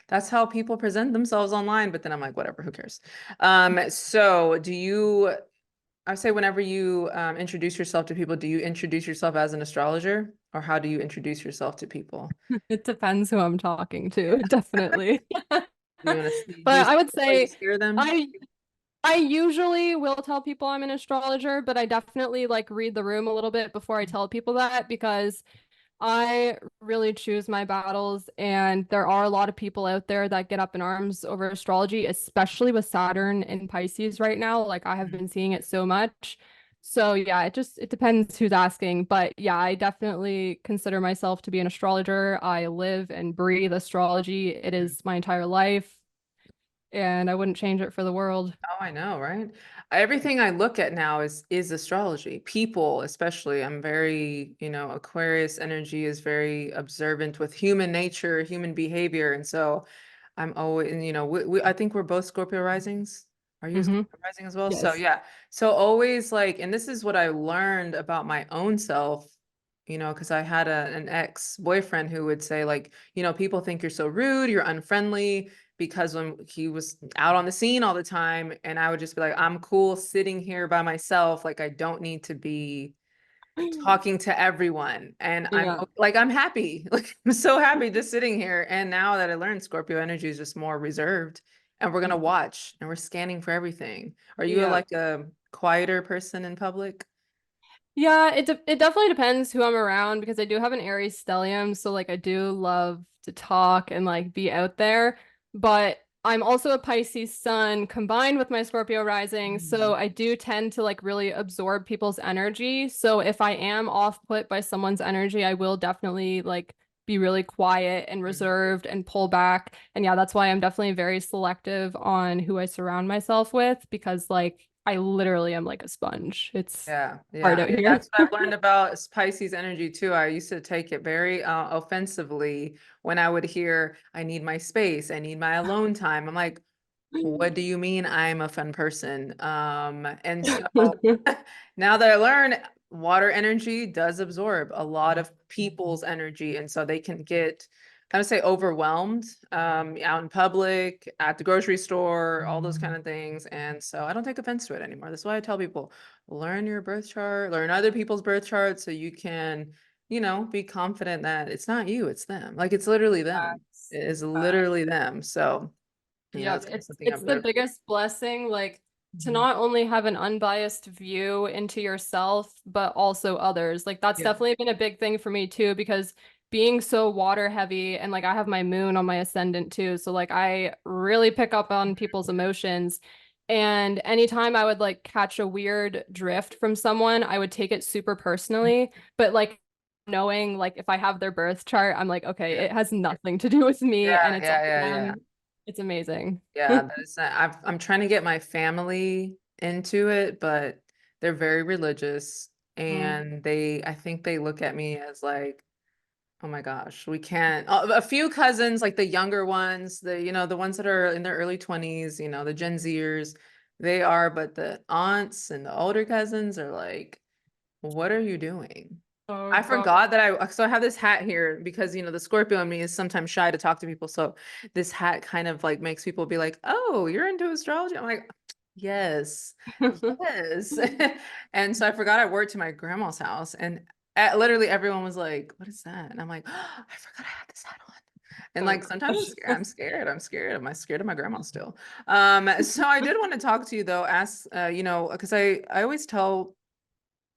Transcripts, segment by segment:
That's how people present themselves online, but then I'm like, whatever, who cares? So do you, I say whenever you introduce yourself to people, do you introduce yourself as an astrologer or how do you introduce yourself to people? It depends who I'm talking to, definitely. You want to, do you, But I would or you say scare them? I I usually will tell people I'm an astrologer, but I definitely like read the room a little bit before I tell people that because I really choose my battles, and there are a lot of people out there that get up in arms over astrology, especially with Saturn in Pisces right now. Like I have been seeing it so much. So yeah, it depends who's asking, but yeah, I definitely consider myself to be an astrologer. I live and breathe astrology. It is my entire life, and I wouldn't change it for the world. Oh, I know, right? Everything I look at now is astrology. People, especially, I'm very, Aquarius energy is very observant with human nature, human behavior, and so I'm always, and, I think we're both Scorpio risings. Are you a Hmm. Scorpio rising as well? So Yes. yeah, so always like, and this is what I learned about my own self. Because I had an ex-boyfriend who would say like, people think you're so rude, you're unfriendly, because when he was out on the scene all the time and I would just be like, I'm cool sitting here by myself, like I don't need to be talking to everyone, and I'm Yeah. like, I'm happy. Like I'm so happy just sitting here. And now that I learned Scorpio energy is just more reserved, and we're gonna watch and we're scanning for everything. Are you Yeah. like a quieter person in public? Yeah, it definitely depends who I'm around because I do have an Aries stellium, so like I do love to talk and like be out there, but I'm also a Pisces sun combined with my Scorpio rising, so Mm. I do tend to like really absorb people's energy. So if I am off put by someone's energy, I will definitely like be really quiet and reserved and pull back. And yeah, that's why I'm definitely very selective on who I surround myself with because like I literally am like a sponge. It's Yeah, hard yeah. out here. That's what I've learned about Pisces energy too. I used to take it very offensively when I would hear, I need my space, I need my alone time. I'm like, what do you mean I'm a fun person? And so now that I learn water energy does absorb a lot of people's energy, and so they can get kind of say overwhelmed out in public, at the grocery store, all those kind of things. And so I don't take offense to it anymore. That's why I tell people, learn your birth chart, learn other people's birth charts so you can, be confident that it's not you, it's them. Like it's literally them. Facts. It is Facts. literally them. So Yep, that's kind of something it's I've the learned. biggest blessing, like to Mhm. not only have an unbiased view into yourself, but also others. Like that's Yeah. definitely been a big thing for me too, because being so water heavy and like I have my moon on my ascendant too. So like I really pick up on people's emotions. And anytime I would like catch a weird drift from someone, I would take it super personally. But like knowing like if I have their birth chart, I'm like, okay, Yeah. it has nothing to do with me and Yeah, it's yeah, all yeah, yeah. them. It's amazing. Yeah, that is, I'm trying to get my family into it, but they're very religious Mm. and I think they look at me as like, oh my gosh, we can't. A few cousins, like the younger ones, the ones that are in their early 20s, the Gen Zers, they are, but the aunts and the older cousins are like, what are you doing? Oh I God. forgot that so I have this hat here because the Scorpio in me is sometimes shy to talk to people. So this hat kind of like makes people be like, "Oh, you're into astrology?" I'm like, "Yes, yes." And so I forgot I wore it to my grandma's house, and literally everyone was like, "What is that?" And I'm like, oh, "I forgot I had this hat on." And Oh like sometimes gosh. I'm scared. I'm scared. I'm scared of my grandma still. So I did want to talk to you though, ask, because I always tell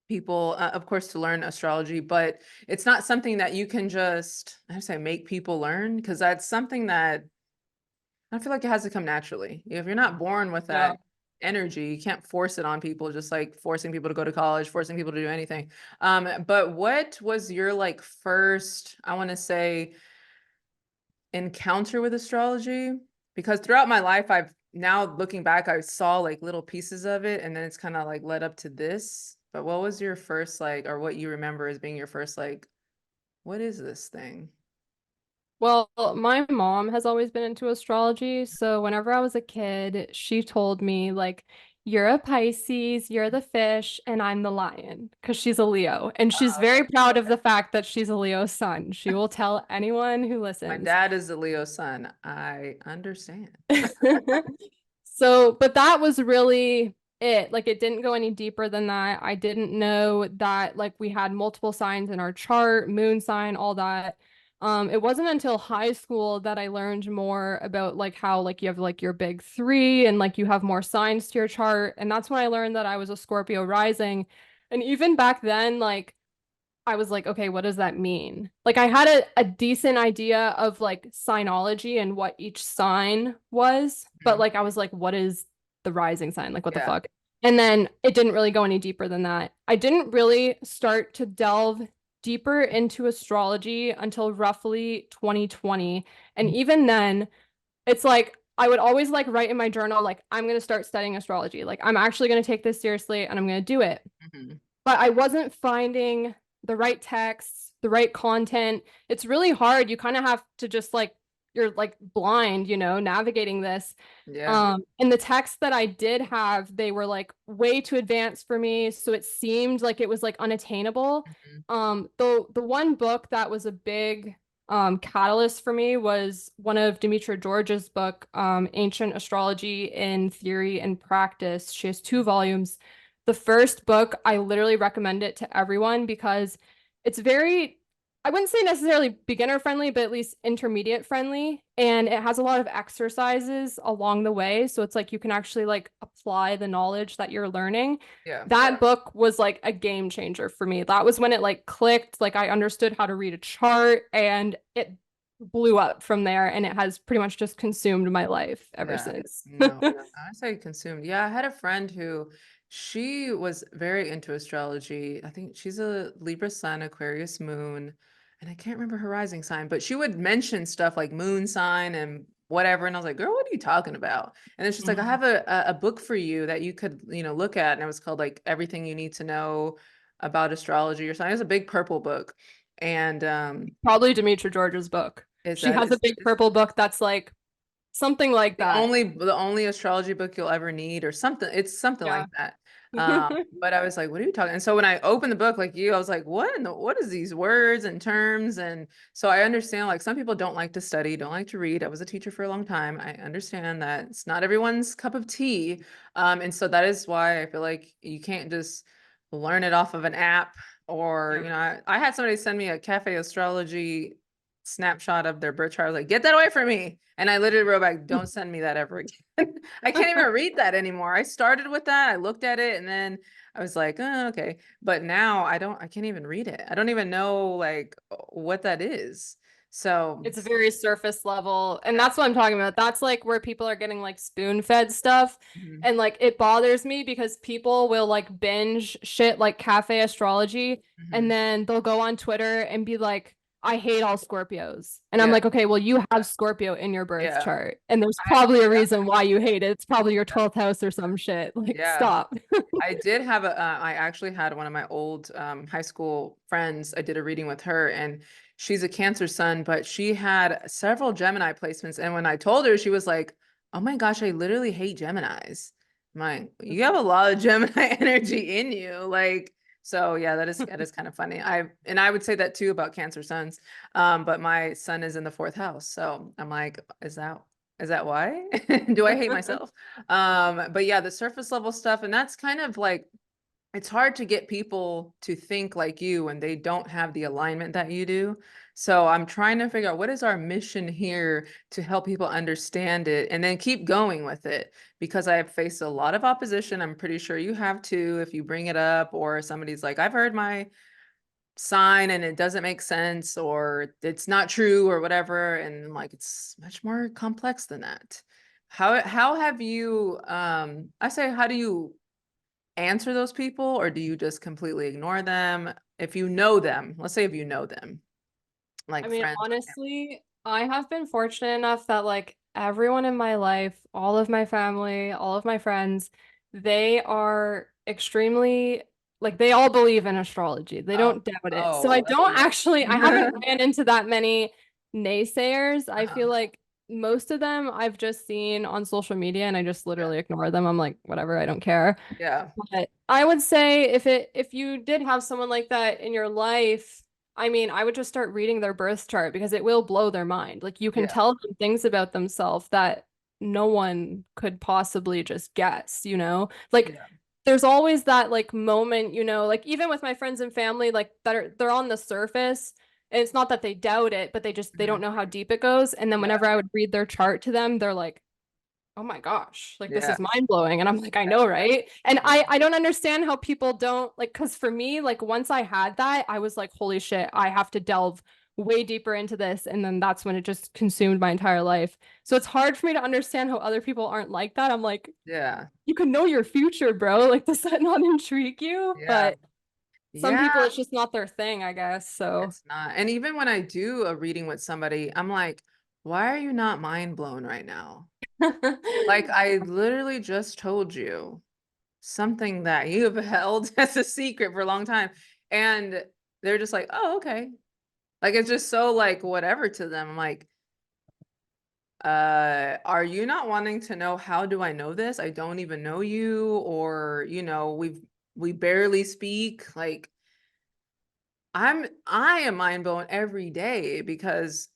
people, of course, to learn astrology, but it's not something that you can just, I have to say, make people learn because that's something that I feel like it has to come naturally. If you're not born with Yeah. that energy, you can't force it on people, just like forcing people to go to college, forcing people to do anything. But what was your like first, I want to say, encounter with astrology? Because throughout my life, I've now looking back, I saw like little pieces of it, and then it's kind of like led up to this. But what was your first like, or what you remember as being your first like, what is this thing? Well, my mom has always been into astrology, so whenever I was a kid, she told me like you're a Pisces, you're the fish, and I'm the lion, because she's a Leo. And she's Oh, very proud of the fact that she's a Leo sun. She will tell anyone who my listens. dad is a Leo sun. I understand. So, but that was really it. Like, it didn't go any deeper than that. I didn't know that, like, we had multiple signs in our chart, moon sign, all that. It wasn't until high school that I learned more about like how like you have like your big three and like you have more signs to your chart. And that's when I learned that I was a Scorpio rising. And even back then, like I was like, okay, what does that mean? Like I had a decent idea of like signology and what each sign was, but Mhm. like I was like, what is the rising sign? Like what the Yeah. fuck? And then it didn't really go any deeper than that. I didn't really start to delve deeper into astrology until roughly 2020. And even then, it's like I would always like write in my journal, like, I'm gonna start studying astrology. Like I'm actually gonna take this seriously and I'm gonna do it, Mhm. but I wasn't finding the right texts, the right content. It's really hard. You kind of have to just like you're like blind, navigating this. Yeah. And the texts that I did have, they were like way too advanced for me, so it seemed like it was like unattainable. Mhm. The one book that was a big catalyst for me was one of Demetra George's book, Ancient Astrology in Theory and Practice. She has 2 volumes. The first book, I literally recommend it to everyone because it's very, I wouldn't say necessarily beginner friendly, but at least intermediate friendly. And it has a lot of exercises along the way. So it's like you can actually like apply the knowledge that you're learning. Yeah. That book was like a game changer for me. That was when it like clicked, like I understood how to read a chart and it blew up from there. And it has pretty much just consumed my life ever Yeah. since. No, I say consumed. Yeah, I had a friend who she was very into astrology. I think she's a Libra sun, Aquarius moon, and I can't remember her rising sign, but she would mention stuff like moon sign and whatever. And I was like, girl, what are you talking about? And then she's like, I have a book for you that you could, look at. And it was called like Everything You Need to Know About Astrology or something. It was a big purple book. And Probably Demetra George's book. is She that has a big is purple book that's like something like the that. only astrology book you'll ever need or something. It's something Yeah. like that. But I was like, what are you talking? And so when I opened the book like you, I was like, what is these words and terms? And so I understand like some people don't like to study, don't like to read. I was a teacher for a long time. I understand that it's not everyone's cup of tea. And so that is why I feel like you can't just learn it off of an app or, I had somebody send me a cafe astrology snapshot of their birth chart. I was like, get that away from me. And I literally wrote back, don't send me that ever again. I can't even read that anymore. I started with that. I looked at it and then I was like, oh, okay. But now I can't even read it. I don't even know like what that is. So It's very surface level. And that's what I'm talking about. That's like where people are getting like spoon-fed stuff. mhm, And like it bothers me because people will like binge shit like cafe astrology and mhm. then they'll go on Twitter and be like, I hate all Scorpios. And I'm Yeah, like, okay, well, you have Scorpio in your birth yeah. chart. And there's I, probably a reason why you hate it. It's probably your 12th house or some shit. Like, yeah. stop. I did have I actually had one of my old high school friends. I did a reading with her and she's a Cancer sun, but she had several Gemini placements. And when I told her, she was like, oh my gosh, I literally hate Geminis. I'm like, you have a lot of Gemini energy in you. Like, so yeah, that is kind of funny. I would say that too about Cancer suns. But my sun is in the fourth house. So I'm like, is that why? Do I hate myself? But yeah, the surface level stuff, and that's kind of like it's hard to get people to think like you when they don't have the alignment that you do. So I'm trying to figure out what is our mission here to help people understand it and then keep going with it because I have faced a lot of opposition. I'm pretty sure you have too if you bring it up or somebody's like, I've heard my sign and it doesn't make sense or it's not true or whatever. And like it's much more complex than that. How have you I say how do you answer those people or do you just completely ignore them if you know them? Let's say if you know them, I like mean, friends or honestly, I have been fortunate enough that like everyone in my life, all of my family, all of my friends, they are extremely like they all believe in astrology. They family. don't doubt it. So Oh, I lucky don't actually, I you. haven't ran into that many naysayers. I Uh-huh. feel like most of them I've just seen on social media and I just literally ignore them. I'm like, whatever, I don't care. Yeah. But I would say if you did have someone like that in your life, I mean, I would just start reading their birth chart because it will blow their mind. Like you can Yeah. tell them things about themselves that no one could possibly just guess, you know? Like Yeah. there's always that like moment, you know, like even with my friends and family, like they're on the surface. And it's not that they doubt it, but they Mhm. don't know how deep it goes. And then Yeah. whenever I would read their chart to them, they're like, oh my gosh, like this Yeah. is mind blowing. And I'm like, I know, right? And Yeah. I don't understand how people don't like, because for me, like once I had that, I was like, holy shit, I have to delve way deeper into this. And then that's when it just consumed my entire life. So it's hard for me to understand how other people aren't like that. I'm like, Yeah. you can know your future, bro. Like, does that not intrigue you? Yeah. But some Yeah. people, it's just not their thing, I guess. So It's not. And even when I do a reading with somebody, I'm like, why are you not mind blown right now? Like I literally just told you something that you have held as a secret for a long time. And they're just like, oh, okay. Like it's just so like whatever to them. I'm like, are you not wanting to know how do I know this? I don't even know you, or we barely speak. Like I am mind blown every day because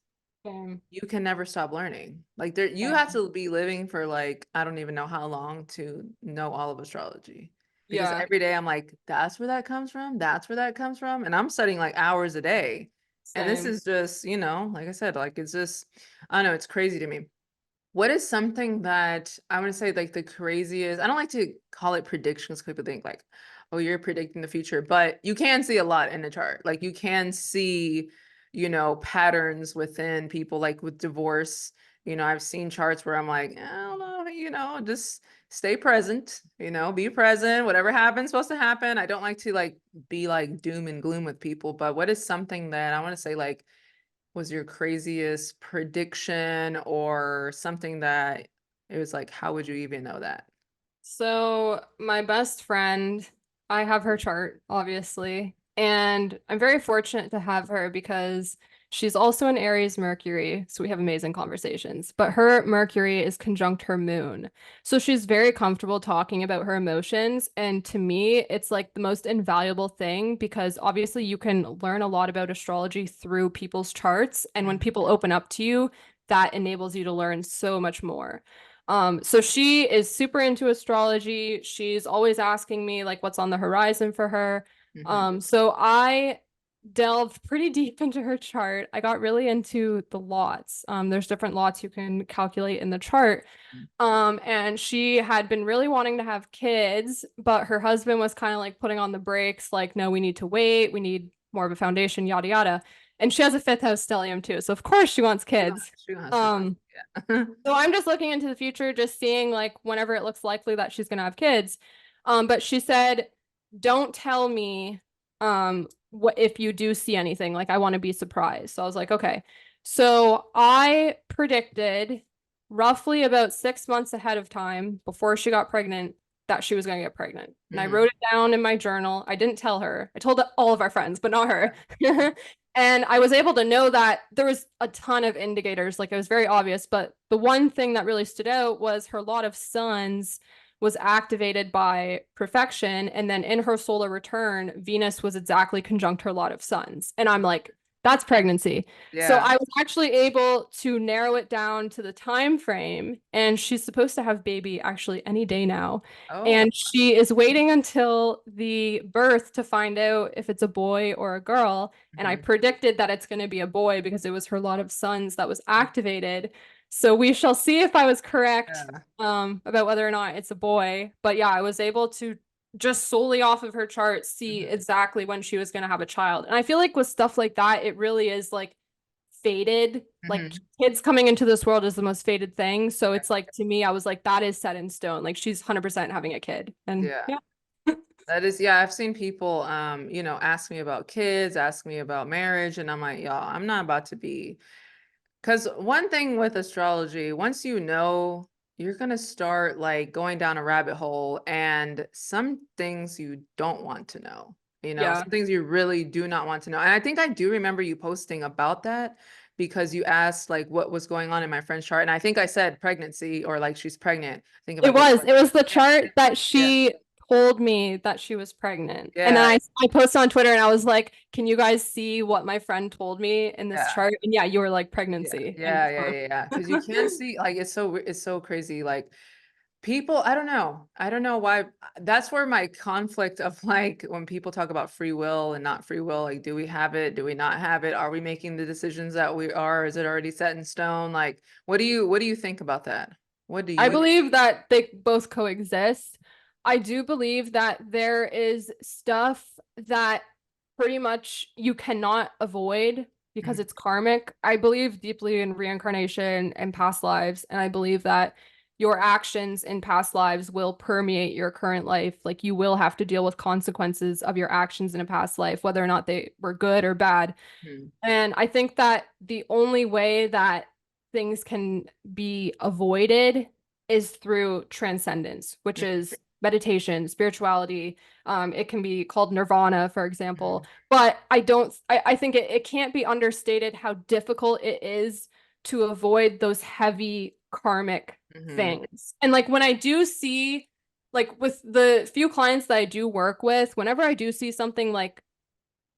um, you can never stop learning. Like there you yeah. have to be living for like I don't even know how long to know all of astrology. Because Yeah, every day I'm like, that's where that comes from. That's where that comes from. And I'm studying like hours a day. And this same. is just, like I said, like it's just, I don't know, it's crazy to me. What is something that I want to say like the craziest? I don't like to call it predictions. People think like, oh, you're predicting the future, but you can see a lot in the chart. Like you can see, patterns within people, like with divorce. I've seen charts where I'm like, I don't know, just stay present, be present. Whatever happens, supposed to happen. I don't like to like be like doom and gloom with people, but what is something that I want to say like was your craziest prediction or something that it was like, how would you even know that? So my best friend, I have her chart, obviously, and I'm very fortunate to have her because she's also an Aries Mercury, so we have amazing conversations. But her Mercury is conjunct her moon. So she's very comfortable talking about her emotions, and to me, it's like the most invaluable thing because obviously you can learn a lot about astrology through people's charts, and when Mhm. people open up to you, that enables you to learn so much more. So she is super into astrology. She's always asking me like what's on the horizon for her. Mhm. So I delved pretty deep into her chart. I got really into the lots. There's different lots you can calculate in the chart. And she had been really wanting to have kids, but her husband was kind of like putting on the brakes, like, no, we need to wait, we need more of a foundation, yada yada. And she has a fifth house stellium too. So of course she wants kids. She has to. Um, Yeah. so I'm just looking into the future, just seeing like whenever it looks likely that she's gonna have kids. But she said, don't tell me what if you do see anything. Like I want to be surprised. So I was like, okay. So I predicted roughly about 6 months ahead of time before she got pregnant that she was gonna get pregnant. And I Mhm. wrote it down in my journal. I didn't tell her. I told all of our friends, but not her. Yeah. And I was able to know that there was a ton of indicators, like it was very obvious. But the one thing that really stood out was her lot of suns was activated by perfection. And then in her solar return, Venus was exactly conjunct her lot of suns. And I'm like, that's pregnancy. So Yeah. I was actually able to narrow it down to the time frame. And she's supposed to have baby actually any day now. Oh. And she is waiting until the birth to find out if it's a boy or a girl. And I Mhm. predicted that it's going to be a boy because it was her lot of suns that was activated. So we shall see if I was correct Yeah. about whether or not it's a boy. But yeah, I was able to just solely off of her chart see Mhm. exactly when she was going to have a child. And I feel like with stuff like that, it really is like fated. Like Mhm. kids coming into this world is the most fated thing. So it's like to me, I was like, that is set in stone. Like she's 100% having a kid. And Yeah. yeah. That is, yeah, I've seen people, ask me about kids, ask me about marriage, and I'm like, y'all, I'm not about to be. Because one thing with astrology, once you know, you're gonna start like going down a rabbit hole, and some things you don't want to know, Yeah. some things you really do not want to know. And I think I do remember you posting about that because you asked like what was going on in my friend's chart. And I think I said pregnancy or like she's pregnant. I think if I It go was. like, It was the chart that yeah, she told me that she was pregnant. And then yeah, I posted on Twitter and I was like, can you guys see what my friend told me in this yeah. chart? And yeah, you were like Yeah, pregnancy. And yeah, yeah, yeah, yeah. Because you can see, like, it's so crazy. Like, people, I don't know why. That's where my conflict of like when people talk about free will and not free will, like, do we have it? Do we not have it? Are we making the decisions that we are? Is it already set in stone? Like, what do you think about that? I What believe that they both coexist. I do believe that there is stuff that pretty much you cannot avoid because Mhm, it's karmic. I believe deeply in reincarnation and past lives, and I believe that your actions in past lives will permeate your current life. Like you will have to deal with consequences of your actions in a past life, whether or not they were good or bad. mhm, And I think that the only way that things can be avoided is through transcendence, which is meditation, spirituality. It can be called nirvana, for example. mhm, But I think it can't be understated how difficult it is to avoid those heavy karmic mhm, things. And like when I do see, like with the few clients that I do work with, whenever I do see something like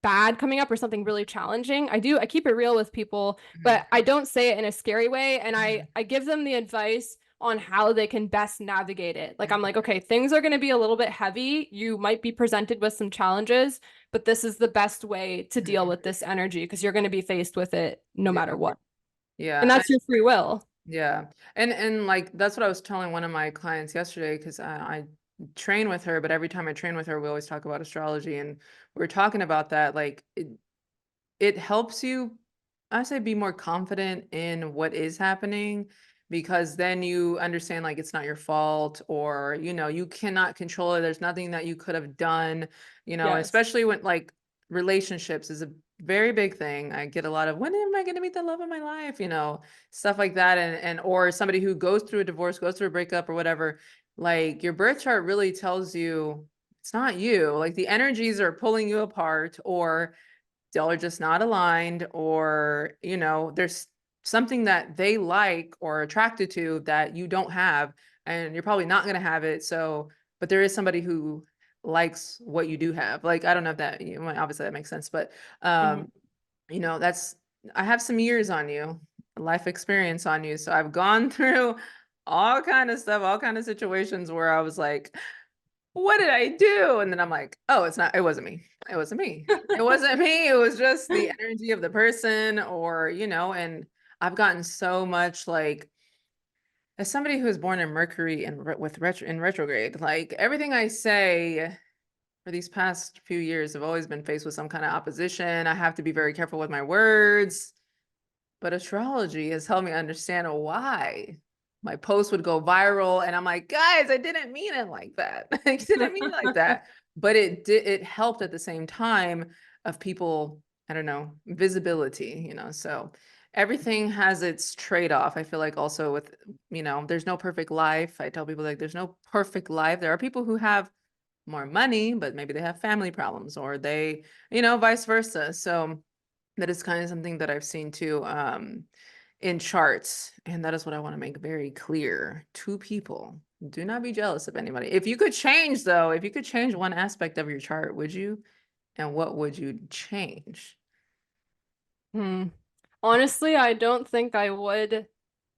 bad coming up or something really challenging, I keep it real with people, mhm, but I don't say it in a scary way. And mhm, I give them the advice on how they can best navigate it. Like I'm mhm, like, okay, things are going to be a little bit heavy. You might be presented with some challenges, but this is the best way to deal mhm. with this energy because you're going to be faced with it no Yeah, matter what. And yeah. that's your free will. Yeah. And like that's what I was telling one of my clients yesterday because I train with her, but every time I train with her, we always talk about astrology and we are talking about that. Like it helps you, I say, be more confident in what is happening because then you understand like it's not your fault or you cannot control it. There's nothing that you could have done, Yes. especially when like relationships is a very big thing. I get a lot of when am I going to meet the love of my life, stuff like that and or somebody who goes through a divorce, goes through a breakup or whatever. Like your birth chart really tells you it's not you. Like the energies are pulling you apart or y'all are just not aligned or there's something that they like or attracted to that you don't have and you're probably not going to have it so but there is somebody who likes what you do have like I don't know if that obviously that makes sense but Mhm. that's I have some years on you life experience on you so I've gone through all kind of stuff all kind of situations where I was like what did I do? And then I'm like, oh, it wasn't me. It wasn't me. It wasn't me. It was just the energy of the person or, and I've gotten so much like as somebody who was born in Mercury and in retrograde, like everything I say for these past few years have always been faced with some kind of opposition. I have to be very careful with my words. But astrology has helped me understand why my post would go viral. And I'm like, guys, I didn't mean it like that. I didn't mean it like that. But it helped at the same time of people, I don't know, visibility, so everything has its trade-off. I feel like also with, there's no perfect life. I tell people like there's no perfect life. There are people who have more money, but maybe they have family problems or they, vice versa. So that is kind of something that I've seen too in charts. And that is what I want to make very clear to people. Do not be jealous of anybody. If you could change, though, if you could change one aspect of your chart, would you? And what would you change? Hmm. Honestly, I don't think I would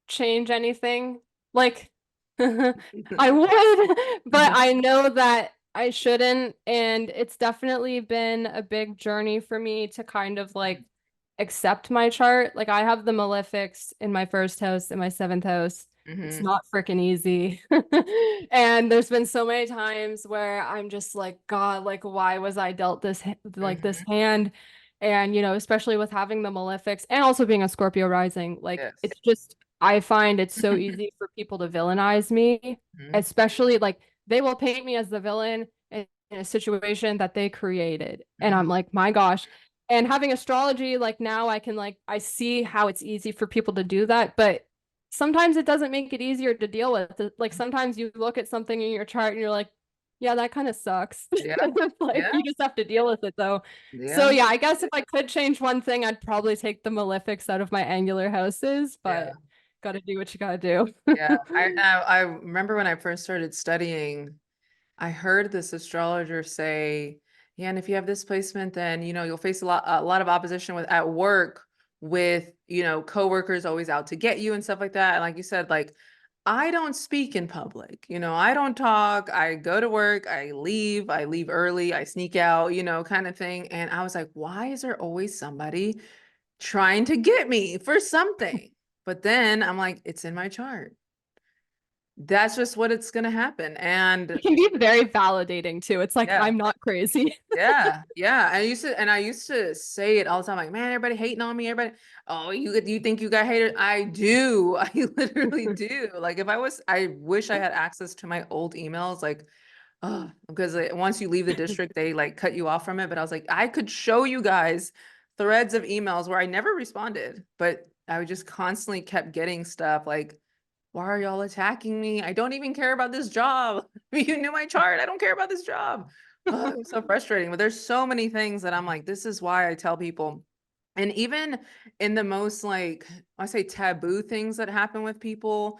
change anything. Like, I would, but I know that I shouldn't. And it's definitely been a big journey for me to kind of like accept my chart. Like, I have the malefics in my first house and my seventh house. It's Hmm. not freaking easy. And there's been so many times where I'm just like, God, like, why was I dealt this Hmm. hand? And, especially with having the malefics and also being a Scorpio rising, like, Yes. it's just, I find it's so easy for people to villainize me, Mhm. especially like they will paint me as the villain in a situation that they created. And I'm Mhm. like, my gosh. And having astrology, like now I can like, I see how it's easy for people to do that, but sometimes it doesn't make it easier to deal with. Like sometimes you look at something in your chart and you're like, Yeah, that kind of sucks. Yeah, Like yeah, you just have to deal with it though. So yeah, yeah, I guess if I could change one thing, I'd probably take the malefics out of my angular houses, yeah. but gotta do what you gotta do. Yeah, I remember when I first started studying, I heard this astrologer say, yeah, and if you have this placement, then you'll face a lot of opposition with at work with coworkers always out to get you and stuff like that. And like you said, like I don't speak in public, I don't talk, I go to work, I leave early, I sneak out, kind of thing. And I was like, why is there always somebody trying to get me for something? But then I'm like, it's in my chart. That's just what it's gonna happen. And It can be very validating too. It's like yeah, I'm not crazy. yeah, yeah. I used to say it all the time, like, man, everybody hating on me, everybody, oh, you think you got haters? I do. I literally do. Like I wish I had access to my old emails, like, oh, because once you leave the district, they like cut you off from it. But I was like, I could show you guys threads of emails where I never responded, but I would just constantly kept getting stuff like, why are y'all attacking me? I don't even care about this job. You knew my chart. I don't care about this job. Oh, it's so frustrating. But there's so many things that I'm like, this is why I tell people. And even in the most like, I say taboo things that happen with people,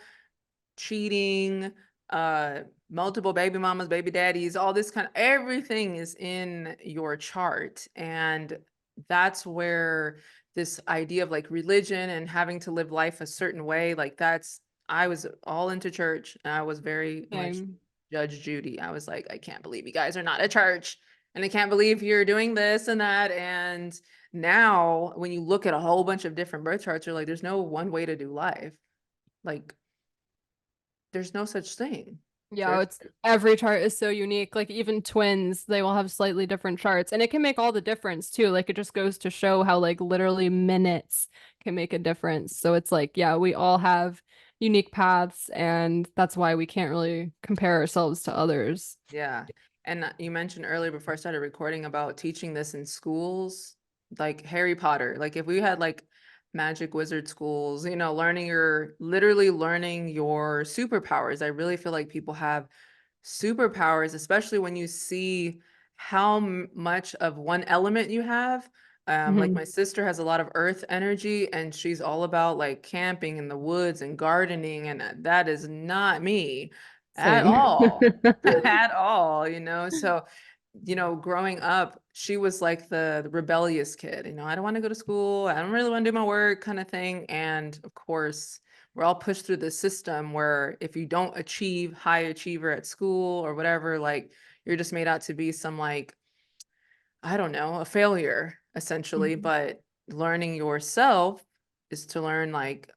cheating, multiple baby mamas, baby daddies, all this kind of everything is in your chart. And that's where this idea of like religion and having to live life a certain way, like I was all into church and I was very much Same. Judge Judy. I was like, I can't believe you guys are not a church and I can't believe you're doing this and that. And now when you look at a whole bunch of different birth charts, you're like, there's no one way to do life. Like there's no such thing. Yeah, There's it's every chart is so unique. Like even twins, they will have slightly different charts, and it can make all the difference too. Like it just goes to show how like literally minutes can make a difference. So it's like, yeah, we all have unique paths, and that's why we can't really compare ourselves to others. yeah. And you mentioned earlier before I started recording about teaching this in schools, like Harry Potter. Like if we had like magic wizard schools, literally learning your superpowers. I really feel like people have superpowers, especially when you see how much of one element you have. Like my Mhm. sister has a lot of earth energy and she's all about like camping in the woods and gardening, and that is not me at Same. all. At all, so growing up, she was like the rebellious kid, I don't want to go to school, I don't really want to do my work kind of thing. And of course we're all pushed through the system where if you don't achieve high achiever at school or whatever, like you're just made out to be some like, I don't know, a failure essentially. Mhm. But learning yourself is to learn like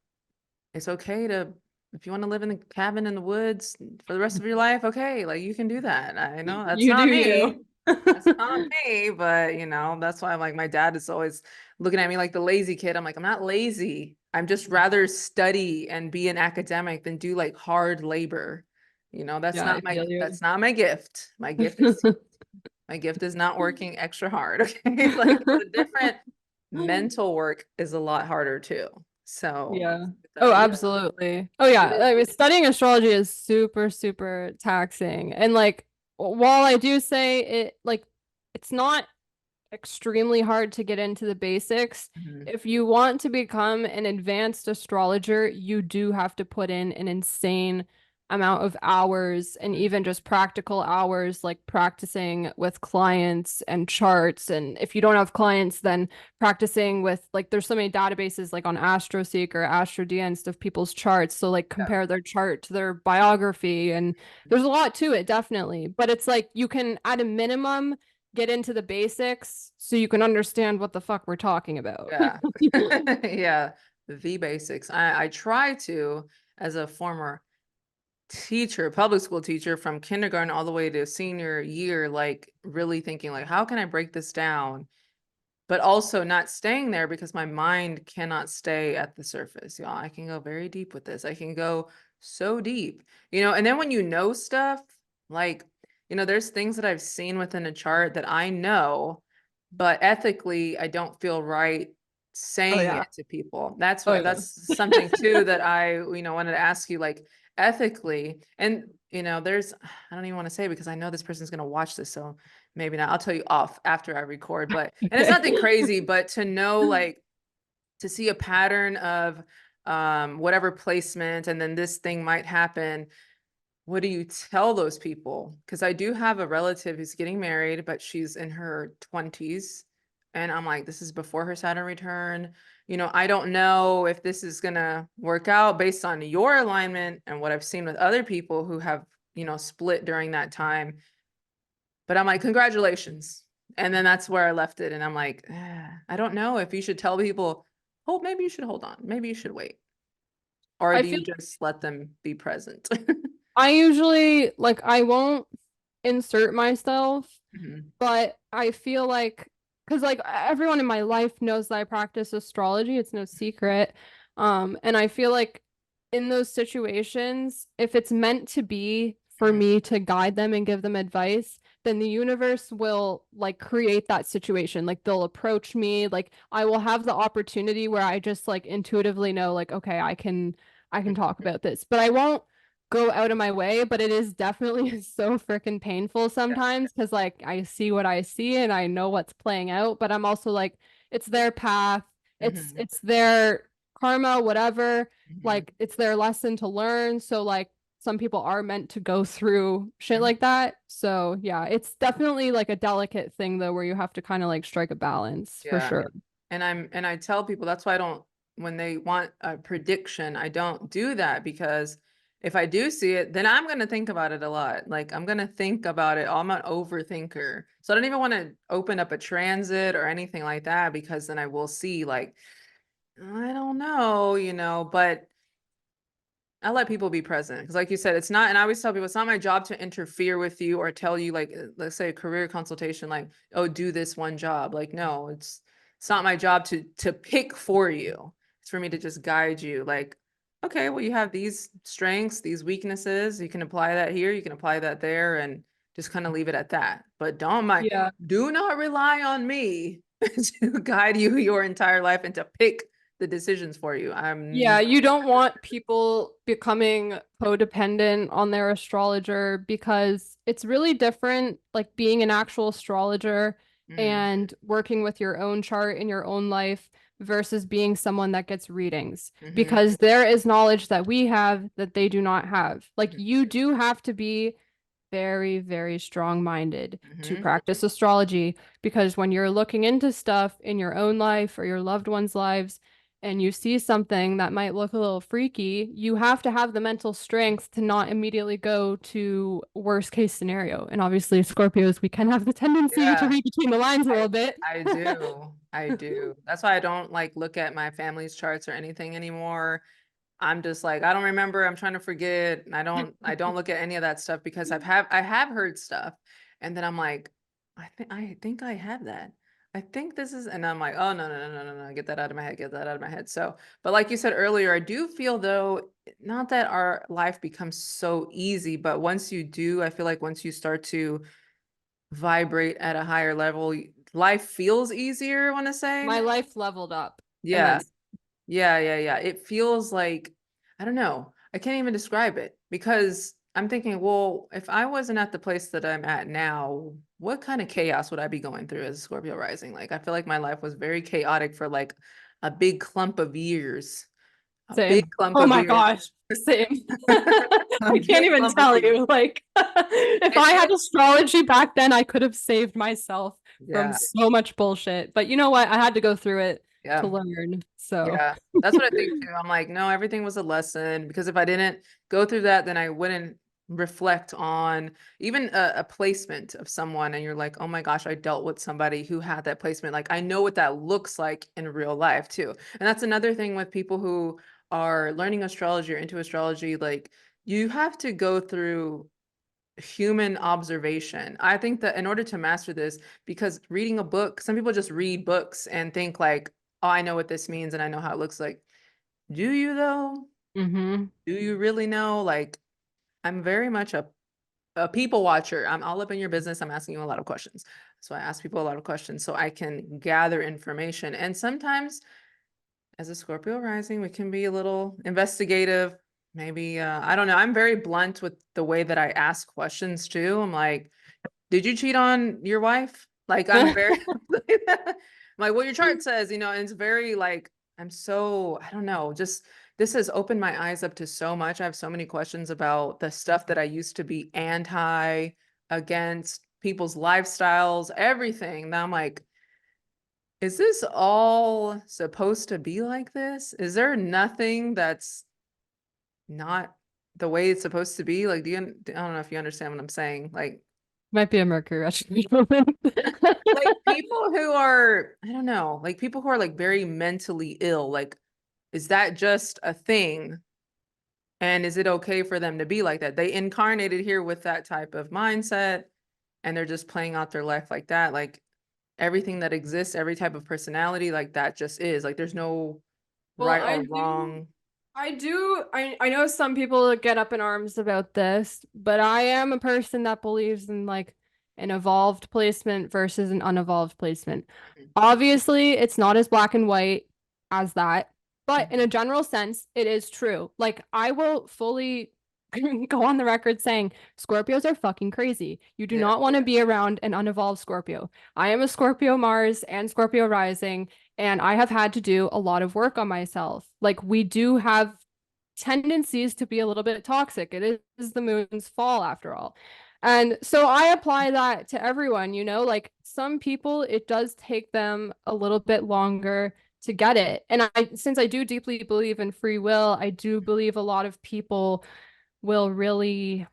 it's okay to, if you want to live in a cabin in the woods for the rest of your life, okay, like you can do that. I know that's You do not me. you. That's not me, but that's why I'm like, my dad is always looking at me like the lazy kid. I'm like, I'm not lazy. I'm just rather study and be an academic than do like hard labor. That's Yeah, not I my feel you. that's not my gift. My gift is not working extra hard. Okay. Like the different mental work is a lot harder too. So Yeah. Oh, the absolutely. Oh, yeah. I mean, studying astrology is super, super taxing. And like, while I do say it, like, it's not extremely hard to get into the basics. Mhm. If you want to become an advanced astrologer, you do have to put in an insane amount of hours and even just practical hours, like practicing with clients and charts. And if you don't have clients, then practicing with like there's so many databases like on AstroSeek or AstroDN and stuff, people's charts. So like Yeah. compare their chart to their biography. And there's a lot to it, definitely. But it's like you can at a minimum get into the basics so you can understand what the fuck we're talking about. Yeah. Yeah. The basics. I try to, as a former teacher, public school teacher from kindergarten all the way to senior year, like really thinking like, how can I break this down? But also not staying there because my mind cannot stay at the surface. I can go very deep with this. I can go so deep, and then when stuff, like, there's things that I've seen within a chart that I know, but ethically I don't feel right saying yeah. it to people. That's Oh what, yeah. that's something too that I, wanted to ask you, like, ethically. And, there's, I don't even want to say because I know this person's going to watch this. So maybe not. I'll tell you off after I record, but, and it's Okay. nothing crazy, but to know, like, to see a pattern of whatever placement, and then this thing might happen. What do you tell those people? Because I do have a relative who's getting married, but she's in her 20s. And I'm like, this is before her Saturn return. I don't know if this is going to work out based on your alignment and what I've seen with other people who have, split during that time. But I'm like, congratulations. And then that's where I left it. And I'm like, I don't know if you should tell people, oh, maybe you should hold on. Maybe you should wait. Or I do feel you just let them be present? I usually like I won't insert myself, Mhm. but I feel like because like everyone in my life knows that I practice astrology, it's no secret. And I feel like in those situations, if it's meant to be for Mhm. me to guide them and give them advice, then the universe will like create that situation. Like they'll approach me, like I will have the opportunity where I just like intuitively know, like, okay, I can talk about this, but I won't go out of my way, but it is definitely so freaking painful Yeah. sometimes because like I see what I see and I know what's playing out, but I'm also like, it's their path, Mhm. it's their karma, whatever, Mhm. like it's their lesson to learn. So like some people are meant to go through shit Mhm. like that. So yeah, it's definitely like a delicate thing though, where you have to kind of like strike a balance for Yeah. sure. And I tell people that's why I don't, when they want a prediction, I don't do that, because if I do see it, then I'm going to think about it a lot. Like I'm going to think about it. I'm an overthinker. So I don't even want to open up a transit or anything like that, because then I will see, like, I don't know, but I let people be present, because like you said, it's not, and I always tell people, it's not my job to interfere with you or tell you, like, let's say a career consultation, like, oh, do this one job. Like, no, it's not my job to pick for you. It's for me to just guide you. Like, okay, well, you have these strengths, these weaknesses. You can apply that here, you can apply that there, and just kind of leave it at that. But Yeah. do not rely on me to guide you your entire life and to pick the decisions for you. I'm Yeah, not you don't that want people becoming codependent on their astrologer because it's really different, like being an actual astrologer person. and working with your own chart in your own life versus being someone that gets readings Mhm. because there is knowledge that we have that they do not have. Like Mhm. you do have to be very, very strong-minded to Mhm. practice astrology because when you're looking into stuff in your own life or your loved ones' lives, and you see something that might look a little freaky, you have to have the mental strength to not immediately go to worst case scenario. And obviously, Scorpios, we can have the tendency to Yeah, read between the lines a I little bit. I do. I do. That's why I don't like look at my family's charts or anything anymore. I'm just like, I don't remember, I'm trying to forget. And I don't look at any of that stuff, because I have heard stuff, and then I'm like, I think I have that. I think this is, and I'm like, oh, no, no, no, no, no, no, get that out of my head, get that out of my head. So, but like you said earlier, I do feel though, not that our life becomes so easy, but once you do, I feel like once you start to vibrate at a higher level, life feels easier, I want to say. My life leveled up Yeah. immensely. Yeah, yeah, yeah. It feels like, I don't know. I can't even describe it, because I'm thinking, well, if I wasn't at the place that I'm at now, what kind of chaos would I be going through as a Scorpio rising? Like, I feel like my life was very chaotic for like a big clump of years. A big Same. clump Oh of my years. gosh, same. A I can't big even clump of tell years. you. Like, if It I had feels, astrology back then, I could have saved myself from yeah, so much bullshit. But you know what? I had to go through it to yeah. learn. So, Yeah, that's what I think too. I'm like, no, everything was a lesson, because if I didn't go through that, then I wouldn't reflect on even a placement of someone. And you're like, oh my gosh, I dealt with somebody who had that placement. Like, I know what that looks like in real life too. And that's another thing with people who are learning astrology or into astrology. Like, you have to go through human observation. I think that in order to master this, because reading a book, some people just read books and think like, oh, I know what this means and I know how it looks like. Do you though? hmm. Do you really know? Like, I'm very much a people watcher. I'm all up in your business. I'm asking you a lot of questions. So I ask people a lot of questions so I can gather information. And sometimes as a Scorpio rising, we can be a little investigative. Maybe, I don't know. I'm very blunt with the way that I ask questions too. I'm like, did you cheat on your wife? Like, I'm very, like what your chart says, and it's very like, I don't know, just this has opened my eyes up to so much. I have so many questions about the stuff that I used to be anti, against people's lifestyles, everything. Now I'm like, is this all supposed to be like this? Is there nothing that's not the way it's supposed to be? Like, I don't know if you understand what I'm saying. Might be a Mercury retrograde moment. Like people who are, I don't know, like people who are like very mentally ill, like, is that just a thing? And is it okay for them to be like that? They incarnated here with that type of mindset and they're just playing out their life like that. Like everything that exists, every type of personality, like that just is. Like there's no Well, right or wrong. I know some people get up in arms about this, but I am a person that believes in like an evolved placement versus an unevolved placement. Mhm. Obviously, it's not as black and white as that, but in a Mhm. general sense, it is true. Like, I will fully go on the record saying Scorpios are fucking crazy. You do Yeah. not want to be around an unevolved Scorpio. I am a Scorpio Mars and Scorpio rising, and I have had to do a lot of work on myself. Like, we do have tendencies to be a little bit toxic. It is the moon's fall after all. And so I apply that to everyone, like some people, it does take them a little bit longer to get it. And since I do deeply believe in free will, I do believe a lot of people will really,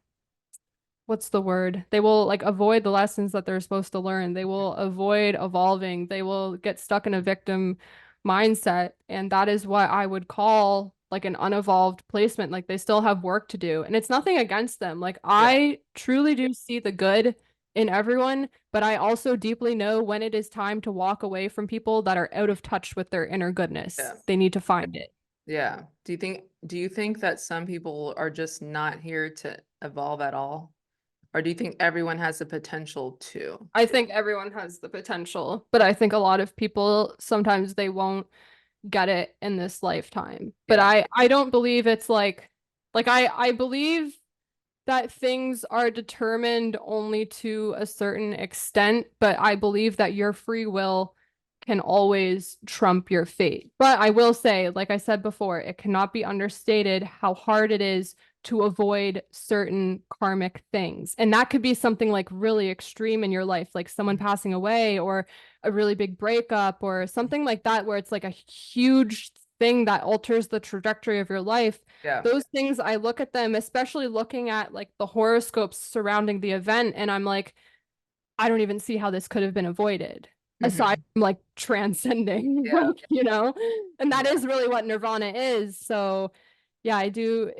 what's the word? They will like avoid the lessons that they're supposed to learn. They will avoid evolving. They will get stuck in a victim mindset. And that is what I would call like an unevolved placement. Like they still have work to do. And it's nothing against them. Like Yeah. I truly do see the good in everyone, but I also deeply know when it is time to walk away from people that are out of touch with their inner goodness. Yeah. They need to find it. Yeah. Do you think that some people are just not here to evolve at all? Or do you think everyone has the potential to? I think everyone has the potential, but I think a lot of people sometimes they won't get it in this lifetime. But Yeah. I don't believe it's like I believe that things are determined only to a certain extent, but I believe that your free will can always trump your fate. But I will say, like I said before, it cannot be understated how hard it is to avoid certain karmic things. And that could be something like really extreme in your life, like someone passing away or a really big breakup or something like that, where it's like a huge thing that alters the trajectory of your life. Yeah. Those things, I look at them, especially looking at like the horoscopes surrounding the event, and I'm like, I don't even see how this could have been avoided aside Mhm. from like transcending, Yeah. and that Yeah. is really what nirvana is. So yeah, I do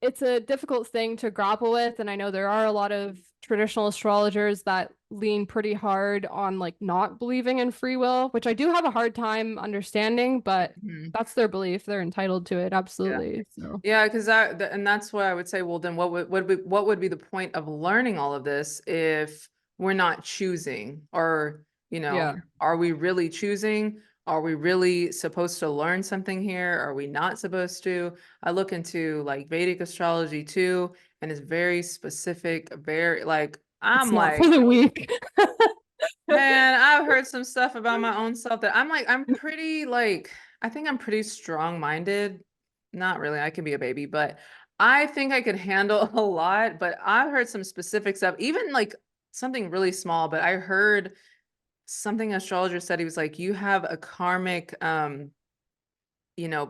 it's a difficult thing to grapple with, and I know there are a lot of traditional astrologers that lean pretty hard on like not believing in free will, which I do have a hard time understanding, but Mhm. that's their belief. They're entitled to it, Yeah. absolutely. So Yeah, because and that's why I would say, well, then what would be the point of learning all of this if we're not choosing? Or, yeah. are we really choosing? Are we really supposed to learn something here? Are we not supposed to? I look into like Vedic astrology too, and it's very specific, very like It's I'm not for like, the weak. man, I've heard some stuff about my own self that I'm like, I think I'm pretty strong-minded. Not really, I can be a baby, but I think I could handle a lot. But I've heard some specific stuff, even like something really small, but I heard something astrologer said. He was like, you have a karmic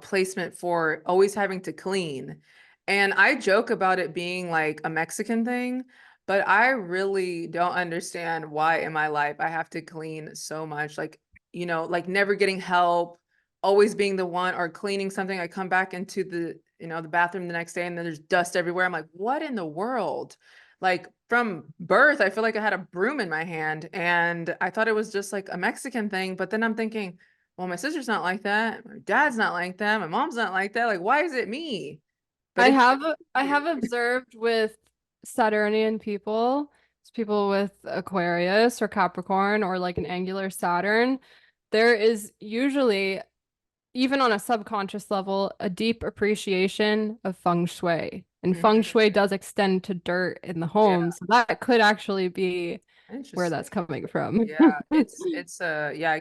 placement for always having to clean. And I joke about it being like a Mexican thing, but I really don't understand why in my life I have to clean so much. Like, like never getting help, always being the one or cleaning something. I come back into the bathroom the next day and then there's dust everywhere. I'm like, what in the world? Like from birth, I feel like I had a broom in my hand and I thought it was just like a Mexican thing. But then I'm thinking, well, my sister's not like that. My dad's not like that. My mom's not like that. Like, why is it me? But I it's have I weird. have observed with Saturnian people, it's people with Aquarius or Capricorn or like an angular Saturn, there is usually even on a subconscious level, a deep appreciation of feng shui. And feng Mhm. shui does extend to dirt in the Yeah, home. So that could actually be where interesting. that's coming from. Yeah, it's yeah,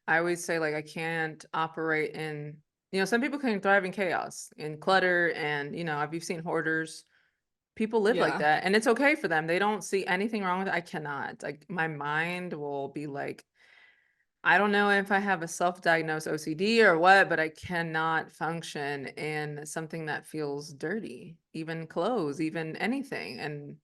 I always say like I can't operate in, some people can thrive in chaos, in clutter, and have you seen hoarders? People live like Yeah. that, and it's okay for them. They don't see anything wrong with it. I cannot. Like my mind will be like, I don't know if I have a self-diagnosed OCD or what, but I cannot function in something that feels dirty, even clothes, even anything.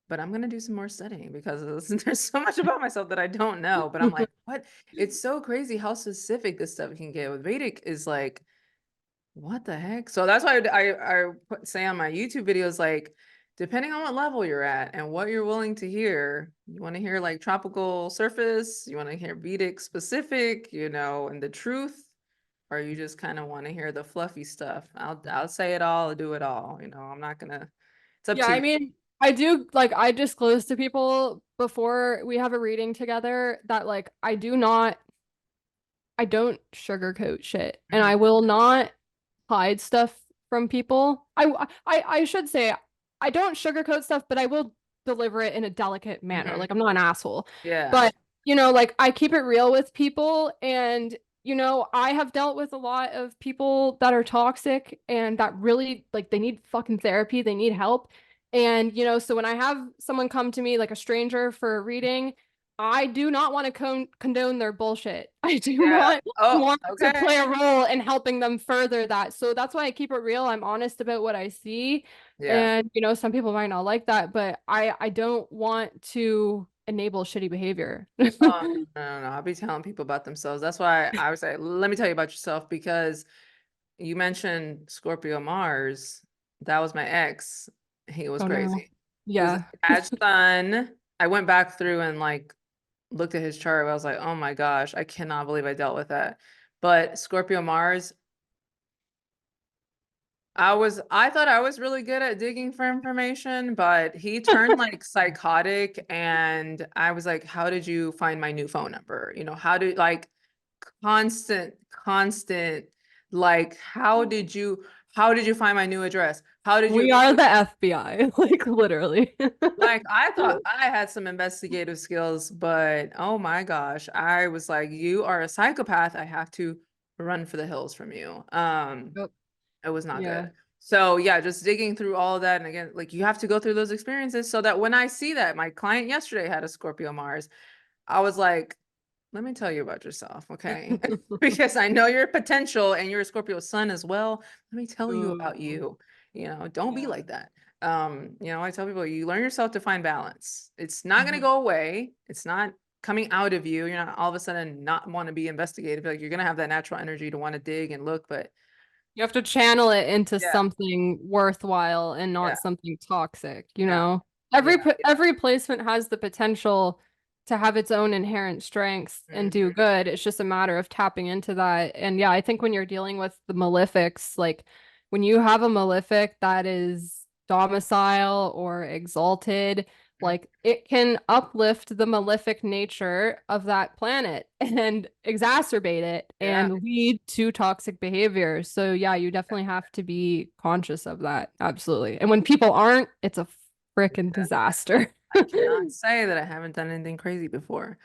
But I'm gonna do some more studying because there's so much about myself that I don't know. But I'm like, what? It's so crazy how specific this stuff can get. With Vedic is like, what the heck? So that's why say on my YouTube videos, like, depending on what level you're at and what you're willing to hear, you want to hear like tropical surface, you want to hear Vedic specific, and the truth, or you just kind of want to hear the fluffy stuff. I'll say it all, do it all. I'm not gonna. It's up Yeah, to I you. mean, I do like I disclose to people before we have a reading together that like I don't sugarcoat shit and Mhm. I will not hide stuff from people. I should say I don't sugarcoat stuff, but I will deliver it in a delicate manner. Mhm. Like I'm not an asshole. Yeah. But like I keep it real with people and I have dealt with a lot of people that are toxic and that really like they need fucking therapy, they need help. And so when I have someone come to me like a stranger for a reading, I do not want to condone their bullshit. I do Yeah. not Oh, want to okay. play a role in helping them further that. So that's why I keep it real. I'm honest about what I see. Yeah. And some people might not like that, but I don't want to enable shitty behavior. Oh, no, no, no. I'll be telling people about themselves. That's why I would say, let me tell you about yourself because you mentioned Scorpio Mars. That was my ex. He was Oh no. crazy. He was a Yeah. Sag sun. I went back through and like looked at his chart. I was like, oh my gosh, I cannot believe I dealt with that. But Scorpio Mars, I thought I was really good at digging for information, but he turned like psychotic and I was like, how did you find my new phone number? How did like constant like how did you find my new address? How did you We are the FBI, like literally. like I thought I had some investigative skills, but oh my gosh, I was like, you are a psychopath. I have to run for the hills from you. Yep. It was not Yeah. good. So yeah, just digging through all of that. And again, like you have to go through those experiences so that when I see that my client yesterday had a Scorpio Mars, I was like, let me tell you about yourself, okay? Because I know your potential and you're a Scorpio sun as well. Let me tell you about Ooh. you. Don't be Yeah. like that. I tell people you learn yourself to find balance. It's not gonna go away. It's not coming out of you. You're not all of a sudden not want to be investigative. Like you're gonna have that natural energy to want to dig and look, but You have to channel it into yeah, something worthwhile and yeah, not something toxic, yeah, yeah, Every placement has the potential to have its own inherent strengths and do mhm, good. It's just a matter of tapping into that. And yeah, I think when you're dealing with the malefics, like when you have a malefic that is domicile or exalted, mhm, like it can uplift the malefic nature of that planet and exacerbate it yeah. and lead to toxic behavior. So yeah, you definitely have to be conscious of that. Absolutely. And when people aren't, it's a freaking disaster. I cannot say that I haven't done anything crazy before.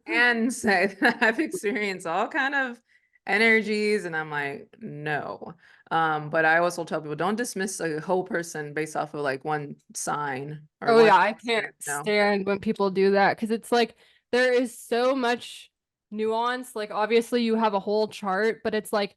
And say that I've experienced all kind of energies, and I'm like, no. But I also tell people don't dismiss a whole person based off of like one sign or Oh one. yeah, I can't No. stand when people do that because it's like there is so much nuance. Like obviously you have a whole chart, but it's like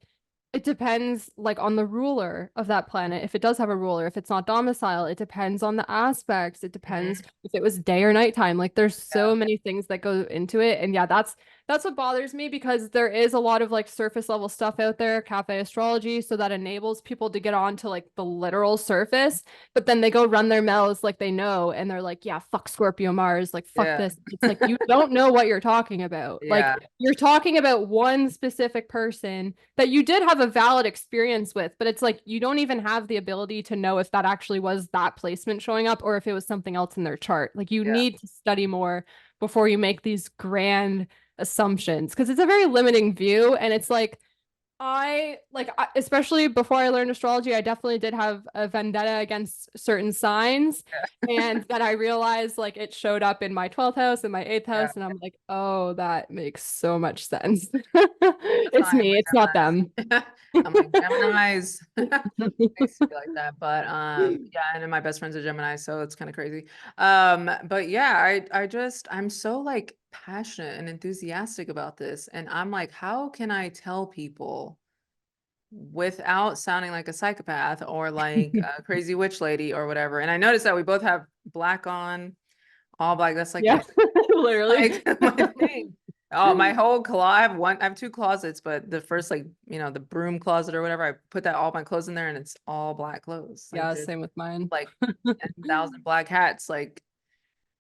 it depends like on the ruler of that planet. If it does have a ruler, if it's not domicile, it depends on the aspects. It depends Mhm. if it was day or nighttime. Like there's Yeah. so many things that go into it. And yeah, that's what bothers me because there is a lot of like surface level stuff out there, cafe astrology, so that enables people to get onto like the literal surface, but then they go run their mouths like they know and they're like, yeah, fuck Scorpio Mars, like fuck Yeah. this. It's like you don't know what you're talking about. Yeah. Like you're talking about one specific person that you did have a valid experience with, but it's like you don't even have the ability to know if that actually was that placement showing up or if it was something else in their chart. Like you Yeah. need to study more before you make these grand assumptions because it's a very limiting view and it's like especially before I learned astrology, I definitely did have a vendetta against certain signs. And then I realized like it showed up in my 12th house and my 8th Yeah, house. And I'm like, oh, that makes so much sense. that's It's how I am me, it's not them. with Geminis. I'm like Geminis. I used to be like that, but yeah, and then my best friend's a Gemini, so it's kind of crazy. But yeah, I'm so like passionate and enthusiastic about this, and I'm like, how can I tell people without sounding like a psychopath or like a crazy witch lady or whatever? And I noticed that we both have black on, all black. That's like Yeah, literally. like my thing. Oh, my whole closet. I have two closets, but the first, like, the broom closet or whatever, I put that all my clothes in there and it's all black clothes. Like Yeah, there's same with mine. like 10,000 black hats. Like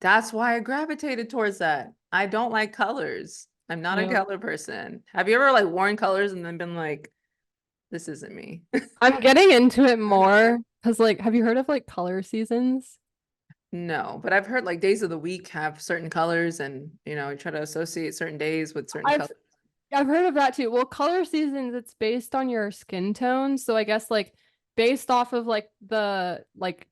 that's why I gravitated towards that. I don't like colors. I'm not a Yeah. color person. Have you ever like worn colors and then been like, this isn't me? I'm getting into it more because like, have you heard of like color seasons? No, but I've heard like days of the week have certain colors and you try to associate certain days with certain I've colors. I've heard of that too. Well, color seasons, it's based on your skin tone. So I guess like based off of like the like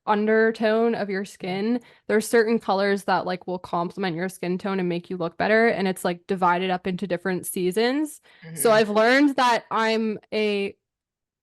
undertone of your skin, there's certain colors that like will complement your skin tone and make you look better. And it's like divided up into different seasons. So Mhm. I've learned that I'm a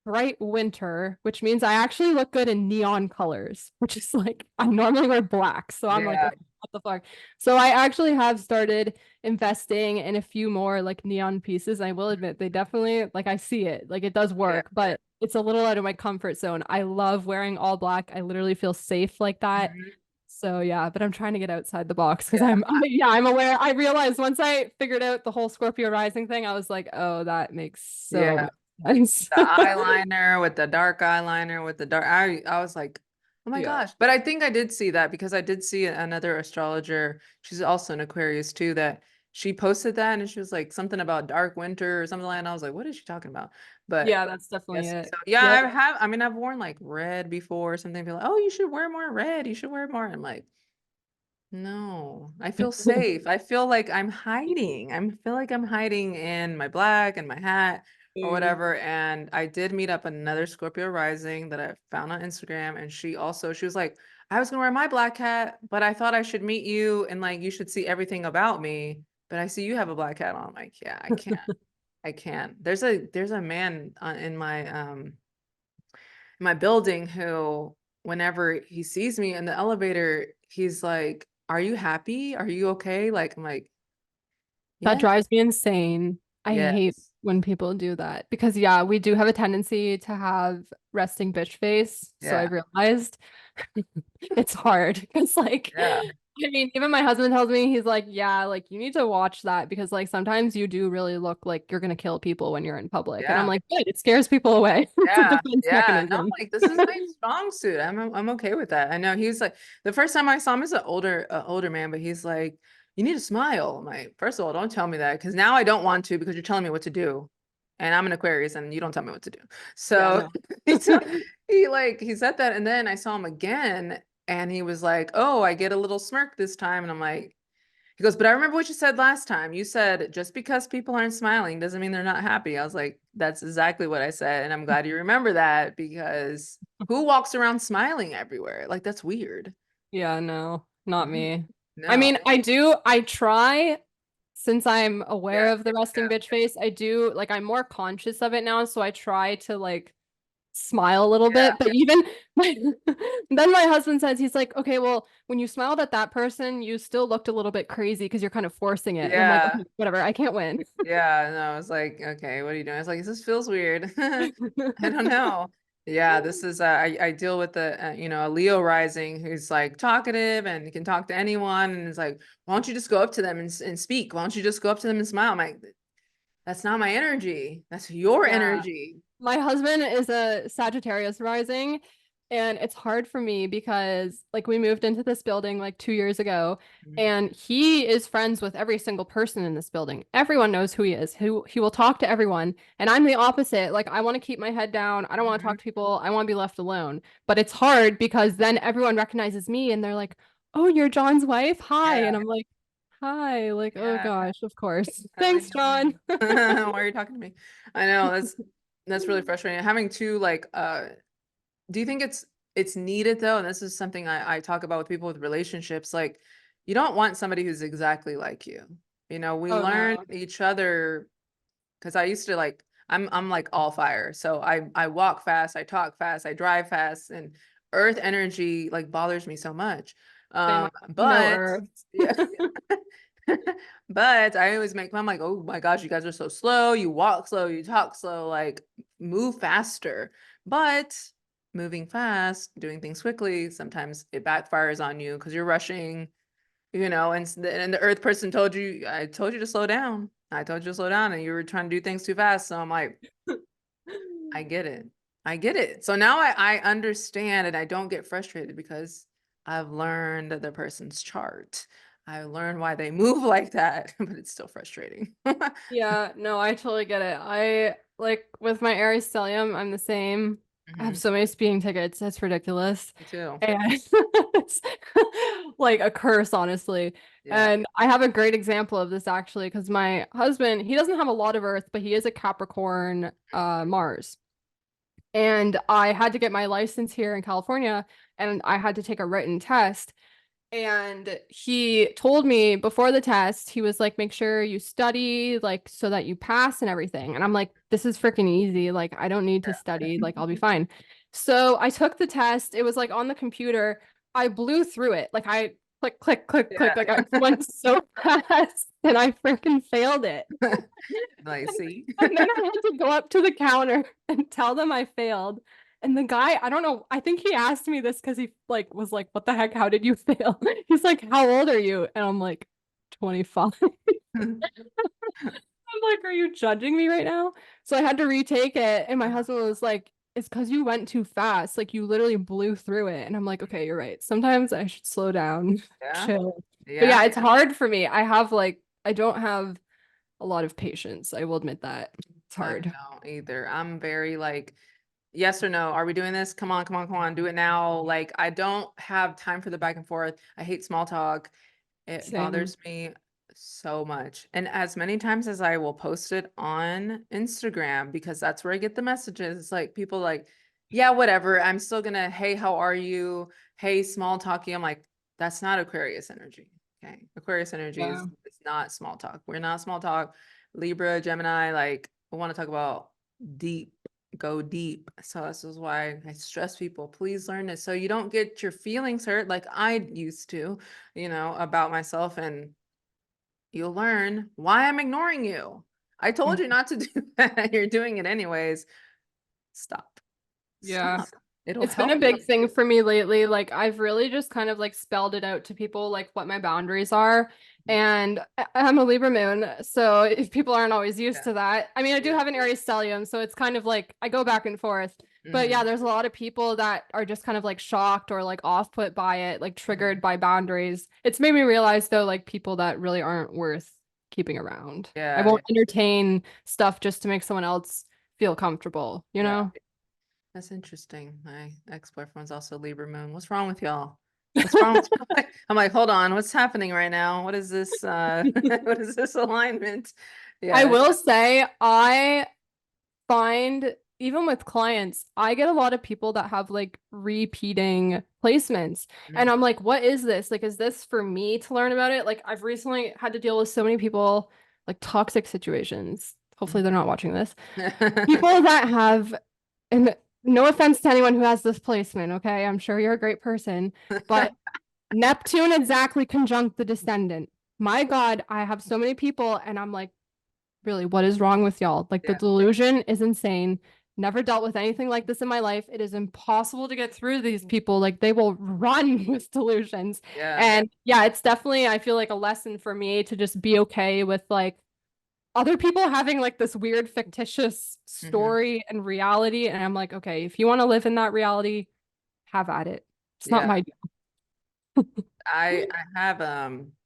bright winter, which means I actually look good in neon colors, which is like I normally wear black. So I'm like, Yeah, okay, what the fuck? So I actually have started investing in a few more like neon pieces. I will admit they definitely like I see it. Like it does yeah. work, but it's a little out of my comfort zone. I love wearing all black. I literally feel safe like that. Mhm. So yeah, but I'm trying to get outside the box because Yeah, yeah, I'm aware. I realized once I figured out the whole Scorpio rising thing, I was like, oh, that makes so yeah. much sense. The eyeliner with the dark eyeliner with the dark. I was like, oh my Yeah. gosh. But I think I did see that because I did see another astrologer. She's also an Aquarius too. That she posted that and she was like something about dark winter or something like that. And I was like, what is she talking about? But Yeah, that's definitely yes, it. so yeah, Yep. I have. I mean, I've worn like red before or something. People like, oh, you should wear more red. You should wear more. I'm like, no, I feel safe. I feel like I'm hiding. I feel like I'm hiding in my black and my hat or whatever. And I did meet up another Scorpio rising that I found on Instagram. And she was like, I was gonna wear my black hat, but I thought I should meet you and like you should see everything about me. But I see you have a black hat on. I'm like, yeah, I can't. I can't. There's a man in my building who whenever he sees me in the elevator, he's like, "Are you happy? Are you okay?" Like I'm like, That "Yeah, drives me insane. I hate yes, when people do that because yeah, we do have a tendency to have resting bitch face. So I yeah, realized it's hard because like yeah, I mean, even my husband tells me he's like, yeah, like you need to watch that because like sometimes you do really look like you're gonna kill people when you're in public. And I'm yeah, like, good, it scares people away. It's a yeah, defense yeah." And I'm mechanism. like, "This is my strong suit. I'm okay with that." I know he's like the first time I saw him, he's an older man, but he's like, "You need to smile." I'm like, first of all, don't tell me that because now I don't want to because you're telling me what to do. And I'm an Aquarius and you don't tell me what to do. Yeah, So no. he said that and then I saw him again and he was like, "Oh, I get a little smirk this time." And I'm like, he goes, "But I remember what you said last time. You said just because people aren't smiling doesn't mean they're not happy." I was like, "That's exactly what I said." And I'm glad you remember that because who walks around smiling everywhere? Like that's weird. Yeah, no, not Mhm. me. I No. mean, I try since I'm aware Yeah. of the resting Yeah. bitch face, I do like I'm more conscious of it now, so I try to like smile a little Yeah. bit. But even my, then my husband says he's like, okay, well, when you smiled at that person, you still looked a little bit crazy because you're kind of forcing it. And I'm like, Yeah. okay, whatever, I can't win. Yeah, and I was like, okay, what are you doing? I was like, this feels weird. I don't know. Yeah, this is I deal with a Leo rising who's like talkative and can talk to anyone and it's like, why don't you just go up to them and speak? Why don't you just go up to them and smile? I'm like, that's not my energy. That's your Yeah. energy. My husband is a Sagittarius rising, and it's hard for me because like we moved into this building like 2 years ago, Mhm. and he is friends with every single person in this building. Everyone knows who he is. Who he will talk to everyone, and I'm the opposite. Like I want to keep my head down. I don't want to talk Mhm. to people. I want to be left alone. But it's hard because then everyone recognizes me, and they're like, "Oh, you're John's wife. Hi," Yeah. and I'm like. hi. Like, oh Yeah. gosh, of course. How we Thanks, John. doing? Why are you talking to me? I know that's really frustrating. Having two like do you think it's needed though? And this is something I talk about with people with relationships. Like you don't want somebody who's exactly like you. You know, we Oh learn no. each other because I used to like I'm like all fire. So I walk fast, I talk fast, I drive fast, and earth energy like bothers me so much. Same. No But earth. yeah. But I always make fun, I'm like, oh my gosh, you guys are so slow, you walk slow, you talk slow, like move faster. But moving fast, doing things quickly, sometimes it backfires on you because you're rushing, you know, and the earth person told you, I told you to slow down. I told you to slow down and you were trying to do things too fast. So I'm like, I get it. I get it. So now I understand and I don't get frustrated because I've learned the person's chart. I learned why they move like that, but it's still frustrating. Yeah, no, I totally get it. I like with my Aries stellium, I'm the same. I have Mhm. so many speeding tickets. That's ridiculous. Me too. And it's like a curse, honestly. Yeah. And I have a great example of this actually, because my husband, he doesn't have a lot of Earth, but he is a Capricorn Mars. And I had to get my license here in California, and I had to take a written test. And he told me before the test, he was like, make sure you study, like, so that you pass and everything. And I'm like, this is freaking easy. Like, I don't need to study. Like, I'll be fine. So I took the test. It was like on the computer. I blew through it. Like, I click, click, click, click. Like, I went so fast and I freaking failed it. Yeah. Like, see? And then I had to go up to the counter and tell them I failed. And the guy, I don't know, I think he asked me this because he like was like, "What the heck? How did you fail?" He's like, "How old are you?" And I'm like, 25. I'm like, "Are you judging me right now?" So I had to retake it, and my husband was like, "It's because you went too fast. Like you literally blew through it." And I'm like, "Okay, you're right. Sometimes I should slow down, Yeah. chill." But Yeah. yeah, it's hard for me. I don't have a lot of patience. I will admit that. It's I hard. don't either. I'm very like, yes or no. Are we doing this? Come on, come on, come on. Do it now. Like, I don't have time for the back and forth. I hate small talk. It Same. bothers me so much. And as many times as I will post it on Instagram, because that's where I get the messages. It's like people like, yeah, whatever. I'm still gonna, hey, how are you? Hey, small talky. I'm like, that's not Aquarius energy. Okay. Aquarius energy Yeah. is it's not small talk. We're not small talk. Libra, Gemini, like we want to talk about deep, go deep. So this is why I stress people, please learn this so you don't get your feelings hurt like I used to, you know, about myself, and you'll learn why I'm ignoring you. I told you not to do that. You're doing it anyways. Stop. Yeah. Stop. It'll It's been a help you. big thing for me lately. Like I've really just kind of like spelled it out to people like what my boundaries are. And I'm a Libra moon, so if people aren't always used Yeah. to that. I mean, I do Yeah. have an Aries stellium, so it's kind of like I go back and forth. But yeah, Mhm. there's a lot of people that are just kind of like shocked or like off put by it, like triggered Mhm. by boundaries. It's made me realize though, like people that really aren't worth keeping around. I Yeah. won't entertain stuff just to make someone else feel comfortable, you Yeah. know? That's interesting. My ex-boyfriend's also Libra moon. What's wrong with y'all? What's wrong with I'm like, hold on, what's happening right now? What is this what is this alignment? I Yeah. will say, I find even with clients, I get a lot of people that have like repeating placements. And Mhm. I'm like, what is this? Like, is this for me to learn about it? Like, I've recently had to deal with so many people, like toxic situations. Hopefully, they're not watching this. People that have, and no offense to anyone who has this placement, okay? I'm sure you're a great person, but Neptune exactly conjunct the descendant. My God, I have so many people, and I'm like, really, what is wrong with y'all? Like the Yeah. delusion is insane. Never dealt with anything like this in my life. It is impossible to get through these people. Like they will run with delusions. Yeah. And yeah, it's definitely, I feel like a lesson for me to just be okay with like other people having like this weird fictitious Hmm. story and reality. And I'm like, okay, if you want to live in that reality, have at it. It's not Yeah. my I have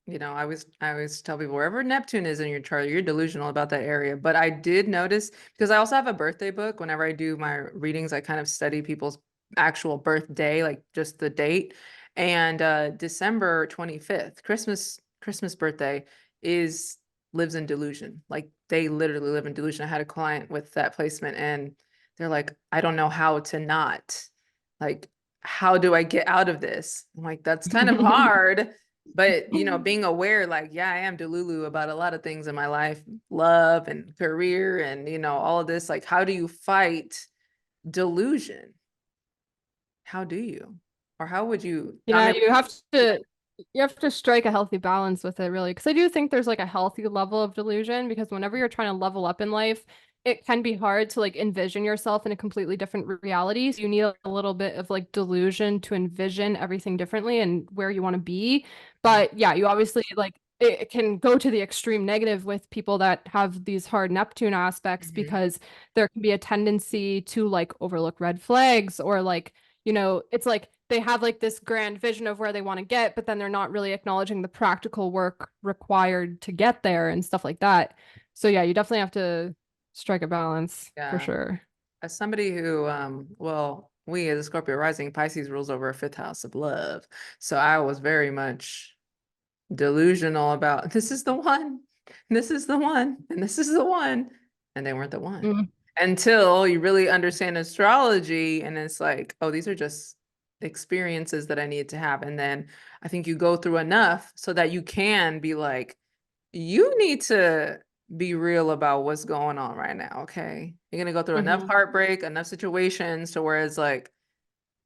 you know, I always tell people wherever Neptune is in your chart, you're delusional about that area. But I did notice because I also have a birthday book. Whenever I do my readings, I kind of study people's actual birthday, like just the date. And December 25th, Christmas Christmas birthday lives in delusion. Like they literally live in delusion. I had a client with that placement and they're like, I don't know how to not. Like, how do I get out of this? I'm like, that's kind of hard. But being aware, like, yeah, I am delulu about a lot of things in my life, love and career and all of this. Like, how do you fight delusion? How do you? Or how would you? I Yeah, mean, you have to strike a healthy balance with it, really. Because I do think there's like a healthy level of delusion, because whenever you're trying to level up in life, it can be hard to like envision yourself in a completely different reality. So you need a little bit of like delusion to envision everything differently and where you want to be. But yeah, you obviously like it can go to the extreme negative with people that have these hard Neptune aspects, mhm, because there can be a tendency to like overlook red flags, or like, it's like they have like this grand vision of where they want to get, but then they're not really acknowledging the practical work required to get there and stuff like that. So yeah, you definitely have to strike a balance for yeah. sure. As somebody who, well, we as a Scorpio rising, Pisces rules over a fifth house of love. So I was very much delusional about this is the one, this is the one, and this is the one. And they weren't the one Mm. until you really understand astrology. And it's like, oh, these are just experiences that I need to have. And then I think you go through enough so that you can be like, you need to be real about what's going on right now. Okay. You're going to go through enough Mhm. heartbreak, enough situations to where it's like,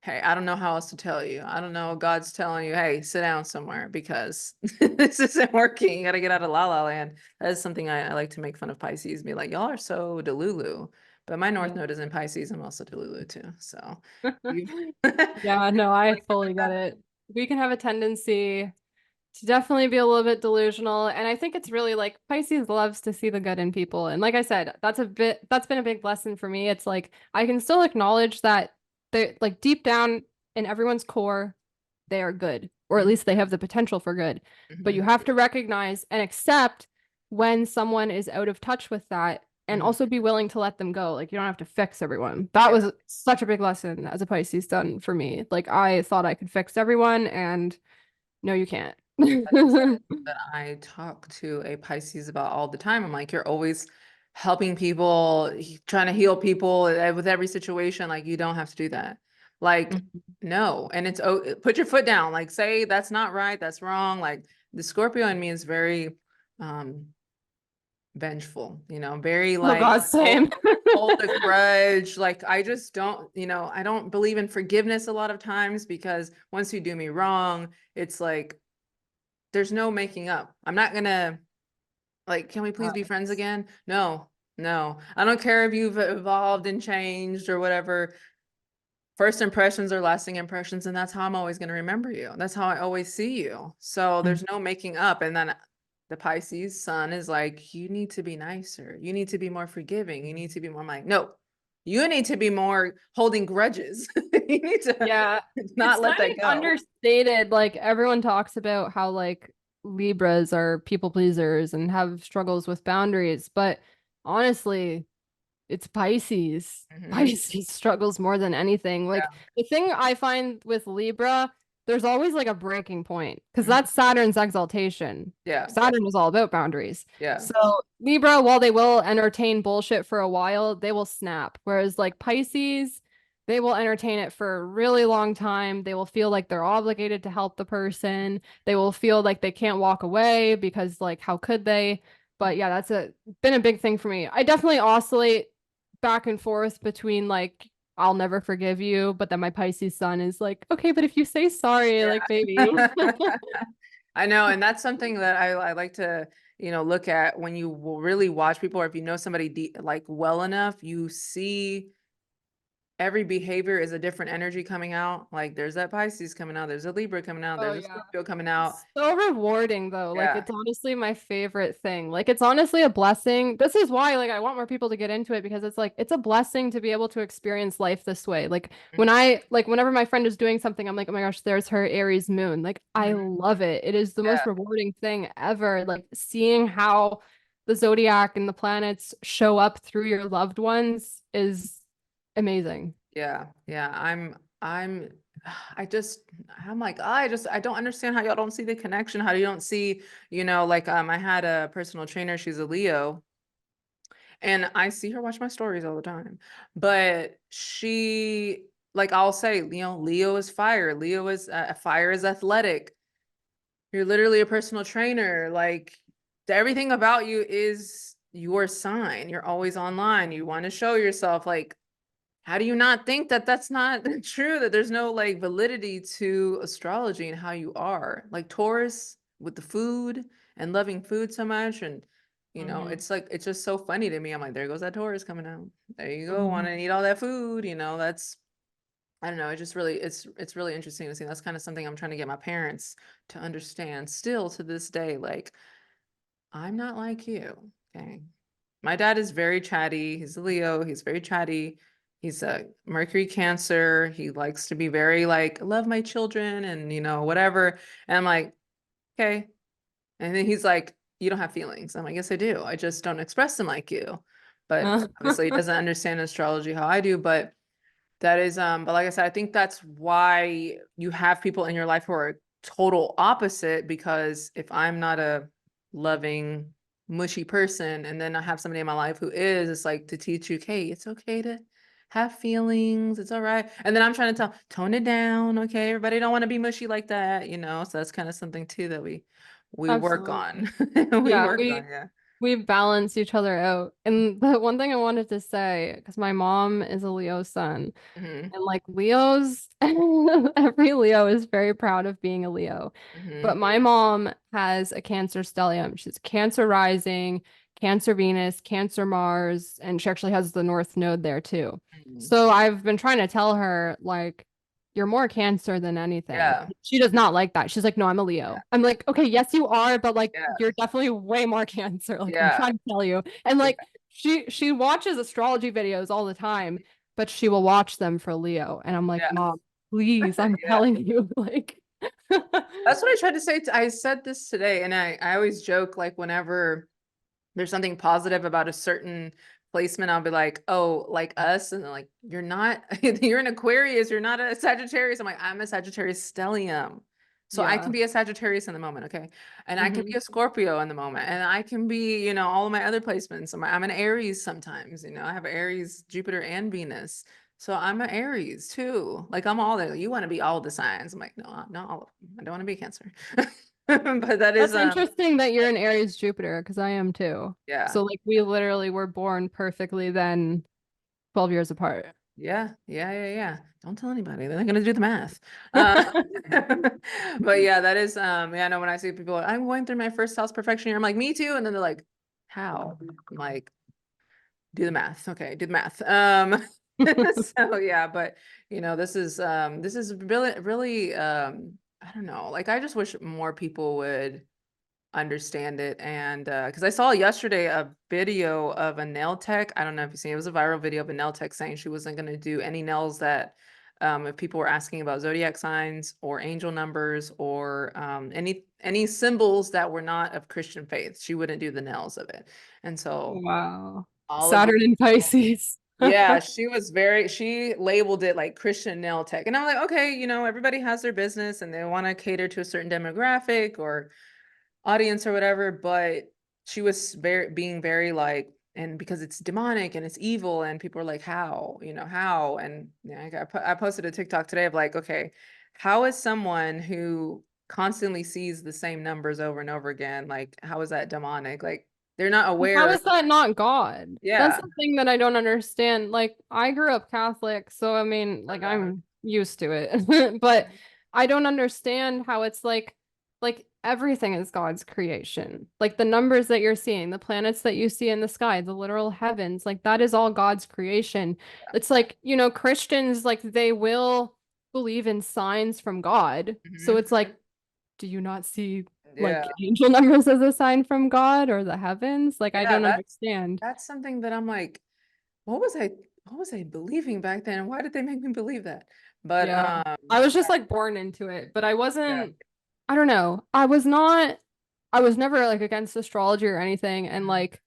hey, I don't know how else to tell you. I don't know. God's telling you, hey, sit down somewhere because this isn't working. You got to get out of la la land. That is something I like to make fun of Pisces, be like, y'all are so delulu. But my North Yeah. Node is in Pisces. I'm also delulu too. So you Yeah, no, I fully get it. We can have a tendency to definitely be a little bit delusional. And I think it's really like Pisces loves to see the good in people. And like I said, that's been a big lesson for me. It's like I can still acknowledge that they like deep down in everyone's core, they are good, or at Mhm, least they have the potential for good. But you mhm, have to recognize and accept when someone is out of touch with that, and mhm. also be willing to let them go. Like you don't have to fix everyone. That Yeah. was such a big lesson as a Pisces done for me. Like I thought I could fix everyone, and no, you can't. That I talk to a Pisces about all the time. I'm like, you're always helping people, trying to heal people with every situation. Like, you don't have to do that. Like, no. And it's, oh, put your foot down. Like, say that's not right, that's wrong. Like, the Scorpio in me is very vengeful, very Oh like, God, same. hold a grudge. Like, I just don't, I don't believe in forgiveness a lot of times because once you do me wrong, it's like, there's no making up. I'm not gonna like, can we please be friends again? No, no. I don't care if you've evolved and changed or whatever. First impressions are lasting impressions, and that's how I'm always gonna remember you. That's how I always see you. So there's no making up. And then the Pisces sun is like, you need to be nicer. You need to be more forgiving. You need to be more like, no, you need to be more holding grudges. You need to Yeah, not it's let kind that of go. understated. Like everyone talks about how like Libras are people pleasers and have struggles with boundaries, but honestly, it's Pisces. Mhm. Pisces struggles more than anything. Like Yeah. the thing I find with Libra, there's always like a breaking point, because Mhm. that's Saturn's exaltation. Yeah. Saturn is all about boundaries. Yeah. So Libra, while they will entertain bullshit for a while, they will snap. Whereas like Pisces, they will entertain it for a really long time. They will feel like they're obligated to help the person. They will feel like they can't walk away because like how could they? But yeah, that's been a big thing for me. I definitely oscillate back and forth between like I'll never forgive you, but then my Pisces sun is like, okay, but if you say sorry, like maybe. I know, and that's something that I like to, look at when you will really watch people, or if you know somebody like well enough, you see every behavior is a different energy coming out. Like there's that Pisces coming out, there's a Libra coming out, Oh there's a yeah. Scorpio coming out. It's so rewarding though. Like Yeah. it's honestly my favorite thing. Like it's honestly a blessing. This is why like I want more people to get into it, because it's like it's a blessing to be able to experience life this way. Like when I like whenever my friend is doing something, I'm like, "Oh my gosh, there's her Aries moon." Like I Mhm. love it. It is the most Yeah. rewarding thing ever. Like seeing how the zodiac and the planets show up through your loved ones is amazing. Yeah. Yeah. I'm I just, I'm like, I don't understand how y'all don't see the connection. How you don't see, like, I had a personal trainer, she's a Leo, and I see her watch my stories all the time. But she, like, I'll say, Leo is fire. Fire is athletic. You're literally a personal trainer. Like, everything about you is your sign. You're always online. You want to show yourself. Like, how do you not think that that's not true? That there's no like validity to astrology and how you are. Like Taurus with the food and loving food so much. And, Hmm. it's like, it's just so funny to me. I'm like, there goes that Taurus coming out. There you go. Want Hmm. to eat all that food. That's, I don't know. It just really, it's really interesting to see. That's kind of something I'm trying to get my parents to understand still to this day. Like, I'm not like you. Okay. My dad is very chatty. He's a Leo. He's very chatty. He's a Mercury Cancer. He likes to be very like, love my children and, whatever. And I'm like, okay. And then he's like, you don't have feelings. I'm like, yes, I do. I just don't express them like you. But obviously, he doesn't understand astrology how I do. But that is, but like I said, I think that's why you have people in your life who are total opposite, because if I'm not a loving, mushy person, and then I have somebody in my life who is, it's like to teach you, okay, it's okay to have feelings, it's all right. And then I'm trying to tone it down, okay, everybody don't want to be mushy like that, so that's kind of something too that we work Absolutely. on. We Yeah, work on, yeah. we balance each other out. And the one thing I wanted to say, because my mom is a Leo sun, Hmm. and like Leos, every Leo is very proud of being a Leo. But Hmm. my mom has a Cancer stellium. She's Cancer rising, Cancer Venus, Cancer Mars, and she actually has the North Node there too. Hmm. So I've been trying to tell her, like, you're more Cancer than anything. Yeah, She does not like that. She's like, no, I'm a yeah, Leo. I'm like, okay, yes, you are, but like, yeah, you're definitely way more Cancer. Like, I'm yeah, trying to tell you. And yeah, like, she watches astrology videos all the time, but she will watch them for Leo. And I'm like, yeah, Mom, please, I'm yeah. telling you, like, That's what I tried to say. I said this today, and I always joke, like, whenever there's something positive about a certain placement, I'll be like, oh, like us. And they're like, you're not, you're an Aquarius, you're not a Sagittarius. I'm like, I'm a Sagittarius stellium. So I yeah. can be a Sagittarius in the moment, okay? And I can be Hmm. a Scorpio in the moment. And I can be, all of my other placements. I'm an Aries sometimes, I have Aries, Jupiter, and Venus. So I'm an Aries too. Like, I'm all there. You want to be all the signs. I'm like, no, not all of them. I don't want to be a Cancer. But that is That's interesting that you're an Aries Jupiter, because I am too. yeah. So like we literally were born perfectly then 12 years apart. Yeah, yeah, yeah, yeah. Don't tell anybody. They're not gonna do the math. Uh, but yeah, that is yeah, I know when I see people, I'm going through my first house perfection year, I'm like, me too. And then they're like, how? I'm like, do the math. Okay, do the math. So yeah, but this is really, really I don't know. Like, I just wish more people would understand it. And because I saw yesterday a video of a nail tech. I don't know if you seen it. It was a viral video of a nail tech saying she wasn't going to do any nails that if people were asking about zodiac signs or angel numbers or any symbols that were not of Christian faith, she wouldn't do the nails of it. And so Wow. all of these Saturn in people, Pisces. yeah, she labeled it like Christian nail tech. And I'm like, okay, everybody has their business and they want to cater to a certain demographic or audience or whatever, but she was being very like, and because it's demonic and it's evil, and people are like, how? And yeah, I posted a TikTok today of like, okay, how is someone who constantly sees the same numbers over and over again, like, how is that demonic? Like, they're not How aware. is that not God? That's Yeah. the thing that I don't understand. Like, I grew up Catholic, so I mean, like, Okay. I'm used to it. But I don't understand how it's like everything is God's creation. Like the numbers that you're seeing, the planets that you see in the sky, the literal heavens, like that is all God's creation. It's like, Christians, like they will believe in signs from God. So Mhm. it's like, do you not see Yeah. like angel numbers as a sign from God or the heavens? Like I Yeah, don't that's understand. that's something that I'm like, what was I what was I believing back then? Why did they make me believe that? But Yeah. I was just like born into it, but I yeah. wasn't, I don't know. I was never like against astrology or anything. And Mhm. like,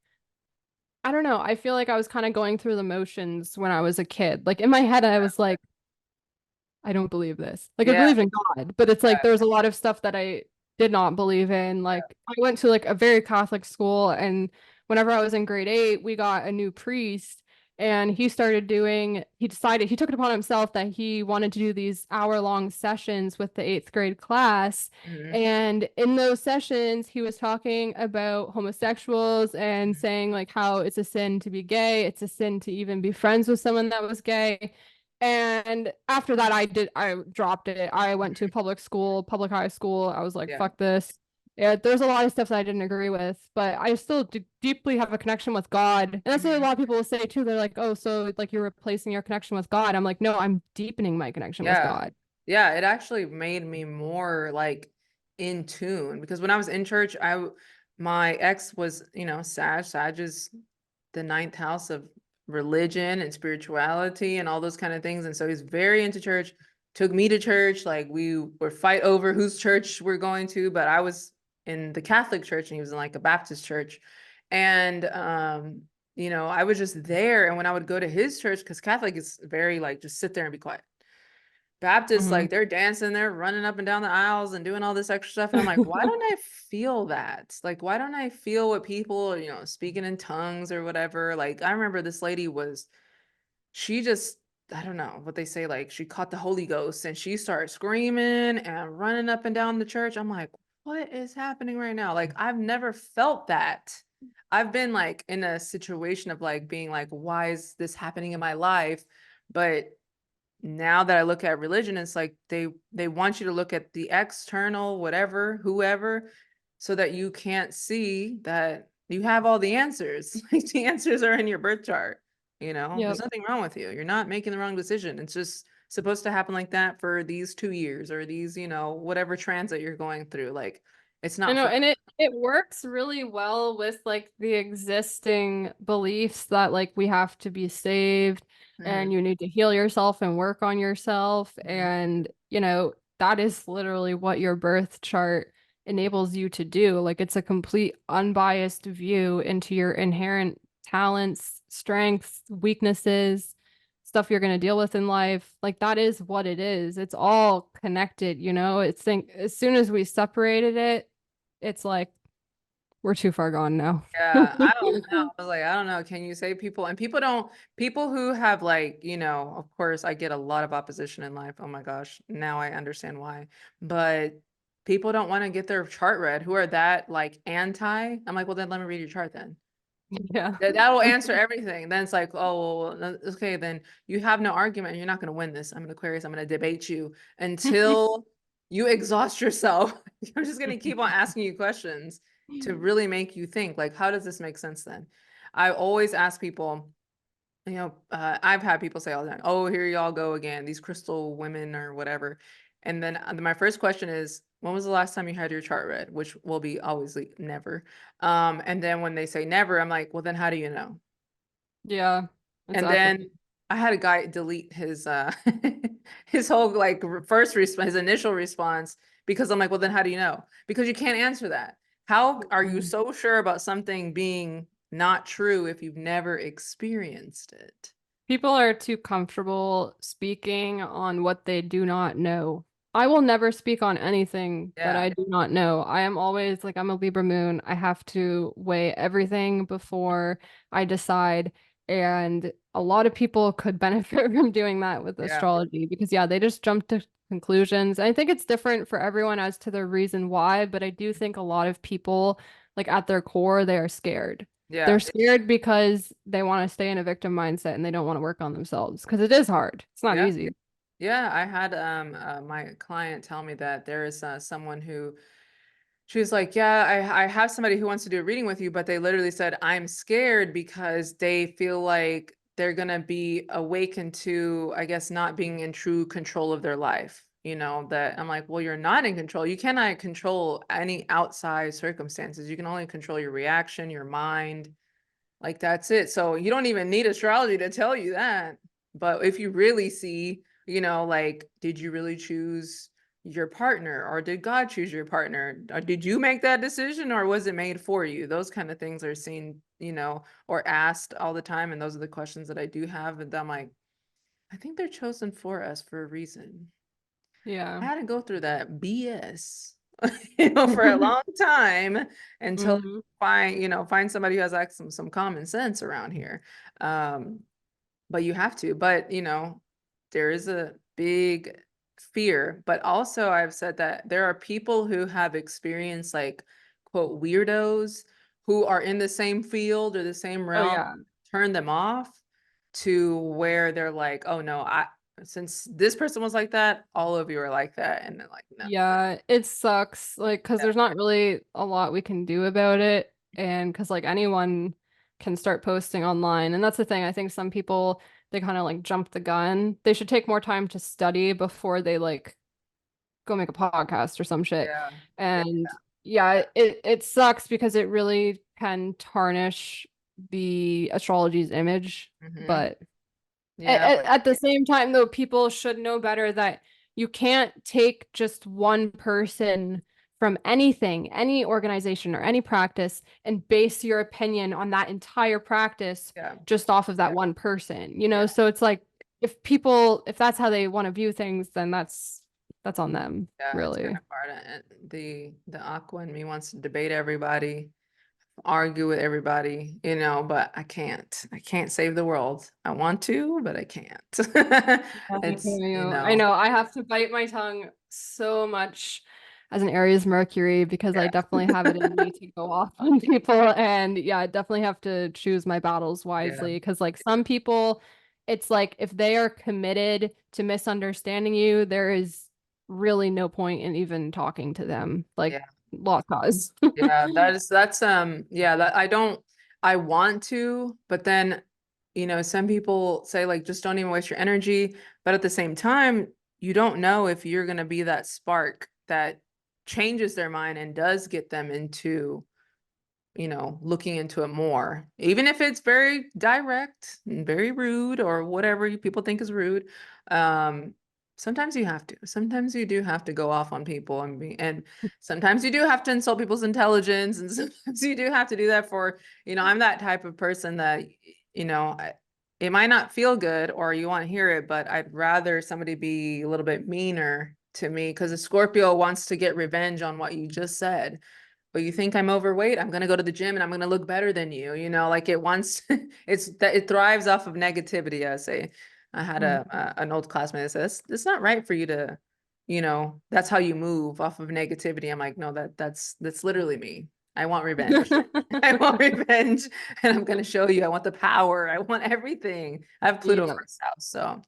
I don't know. I feel like I was kind of going through the motions when I was a kid. Like in my head, I was like, I don't believe this. Like I Yeah, believed in God, but it's like there's a lot of stuff that I did not believe in. yeah. Like I went to like a very Catholic school, and whenever I was in grade 8, we got a new priest, and he decided he took it upon himself that he wanted to do these hour-long sessions with the 8th grade class. Mhm. And in those sessions, he was talking about homosexuals and saying like how it's a sin to be gay, it's a sin to even be friends with someone that was gay. And after that, I dropped it. I went to public school, public high school. I was like, Yeah. fuck this. Yeah, there's a lot of stuff that I didn't agree with, but I still deeply have a connection with God. And that's what a Mhm. lot of people will say too. They're like, oh, so like you're replacing your connection with God. I'm like, no, I'm deepening my connection with Yeah. God. Yeah, it actually made me more like in tune because when I was in church, my ex was, Sag is the ninth house of religion and spirituality and all those kind of things. And so he's very into church, took me to church. Like we were fight over whose church we're going to, but I was in the Catholic church and he was in like a Baptist church. And I was just there. And when I would go to his church, because Catholic is very like just sit there and be quiet. Baptists, Mhm. like they're dancing, they're running up and down the aisles and doing all this extra stuff. And I'm like, why don't I feel that? Like, why don't I feel what people, speaking in tongues or whatever? Like, I remember this lady she just, I don't know what they say, like she caught the Holy Ghost and she started screaming and running up and down the church. I'm like, what is happening right now? Like, I've never felt that. I've been like in a situation of like being like, why is this happening in my life? But now that I look at religion, it's like they want you to look at the external, whatever, whoever, so that you can't see that you have all the answers. Like the answers are in your birth chart. There's Yep. nothing wrong with you. You're not making the wrong decision. It's just supposed to happen like that for these 2 years or these, whatever transit you're going through. Like it's I not know, for. and it works really well with like the existing beliefs that like we have to be saved and Mhm, you need to heal yourself and work on yourself. mhm. And that is literally what your birth chart enables you to do. Like it's a complete unbiased view into your inherent talents, strengths, weaknesses, stuff you're going to deal with in life. Like that is what it is. It's all connected. It's think as soon as we separated it, it's like we're too far gone now. Yeah, I don't know. I was like, I don't know. Can you say people and people who have like, of course, I get a lot of opposition in life. Oh my gosh, now I understand why. But people don't want to get their chart read who are that like anti. I'm like, well, then let me read your chart then. Yeah. That will answer everything. Then it's like, oh, well, okay, then you have no argument. You're not going to win this. I'm an Aquarius. I'm going to debate you until you exhaust yourself. I'm just going to keep on asking you questions to really make you think, like, how does this make sense then? I always ask people, I've had people say all the time, oh, here y'all go again, these crystal women or whatever. And then my first question is, when was the last time you had your chart read? Which will be always like never. And then when they say never, I'm like, well, then how do you know? Yeah, And exactly. then I had a guy delete his his whole like first response, his initial response, because I'm like, well, then how do you know? Because you can't answer that. How are you Mhm. so sure about something being not true if you've never experienced it? People are too comfortable speaking on what they do not know. I will never speak on anything that Yeah, I do not know. I am always like, I'm a Libra moon. I have to weigh everything before I decide. And a lot of people could benefit from doing that with yeah, astrology because, yeah, they just jump to conclusions. I think it's different for everyone as to the reason why, but I do think a lot of people, like at their core, they are scared. They're yeah, scared because they want to stay in a victim mindset and they don't want to work on themselves because it is hard. It's not yeah. easy. Yeah, I had my client tell me that there is someone who she's like, yeah, I have somebody who wants to do a reading with you, but they literally said, I'm scared because they feel like they're gonna be awakened to, I guess, not being in true control of their life. That I'm like, well, you're not in control. You cannot control any outside circumstances. You can only control your reaction, your mind. Like that's it. So you don't even need astrology to tell you that. But if you really see, like, did you really choose your partner or did God choose your partner? Or did you make that decision or was it made for you? Those kind of things are seen, or asked all the time. And those are the questions that I do have. And I'm like, I think they're chosen for us for a reason. Yeah. I had to go through that BS, you know, for a long time until Mhm. find somebody who has like some common sense around here. Um, but you have to. But there is a big fear. But also, I've said that there are people who have experienced like quote weirdos who are in the same field or the same Oh realm, yeah. turn them off to where they're like, oh no, I since this person was like that, all of you are like that, and they're like, no. Yeah, it sucks. Like, because there's not really a lot we can do about it. And because, like, anyone can start posting online. And that's the thing. I think some people, they kind of like jump the gun. They should take more time to study before they like go make a podcast or some shit. Yeah. Yeah. And yeah, it sucks because it really can tarnish the astrology's image. Hmm. But Yeah, but at the same time, though, people should know better that you can't take just one person from anything, any organization or any practice, and base your opinion on that entire practice yeah, just off of that one person, you know? yeah, So it's like if that's how they want to view things, then that's on them, yeah. It's kind really. of hard. The aqua in me wants to debate everybody, argue with everybody, but I can't. I can't save the world. I want to, but I can't. I It's, feel you. I know I have to bite my tongue so much as an Aries Mercury because I yeah, definitely have it in me to go off on people. And yeah, I definitely have to choose my battles yeah, wisely because, like, some people, it's like if they are committed to misunderstanding you, there is really no point in even talking to them. Like, yeah. lost cause. Yeah, yeah, that I want to, but then, some people say like just don't even waste your energy, but at the same time, you don't know if you're going to be that spark that changes their mind and does get them into looking into it more, even if it's very direct and very rude or whatever people think is rude. Um, sometimes you have to. Sometimes you do have to go off on people and sometimes you do have to insult people's intelligence, and sometimes you do have to do that I'm that type of person that, it might not feel good or you want to hear it, but I'd rather somebody be a little bit meaner to me because a Scorpio wants to get revenge on what you just said. But you think I'm overweight? I'm gonna go to the gym and I'm gonna look better than you. Like it wants, it thrives off of negativity. I say, I had an old classmate that says it's not right for you to, that's how you move off of negativity. I'm like, no, that's literally me. I want revenge. I want revenge, and I'm gonna show you. I want the power. I want everything. I have Pluto Yeah. first house, so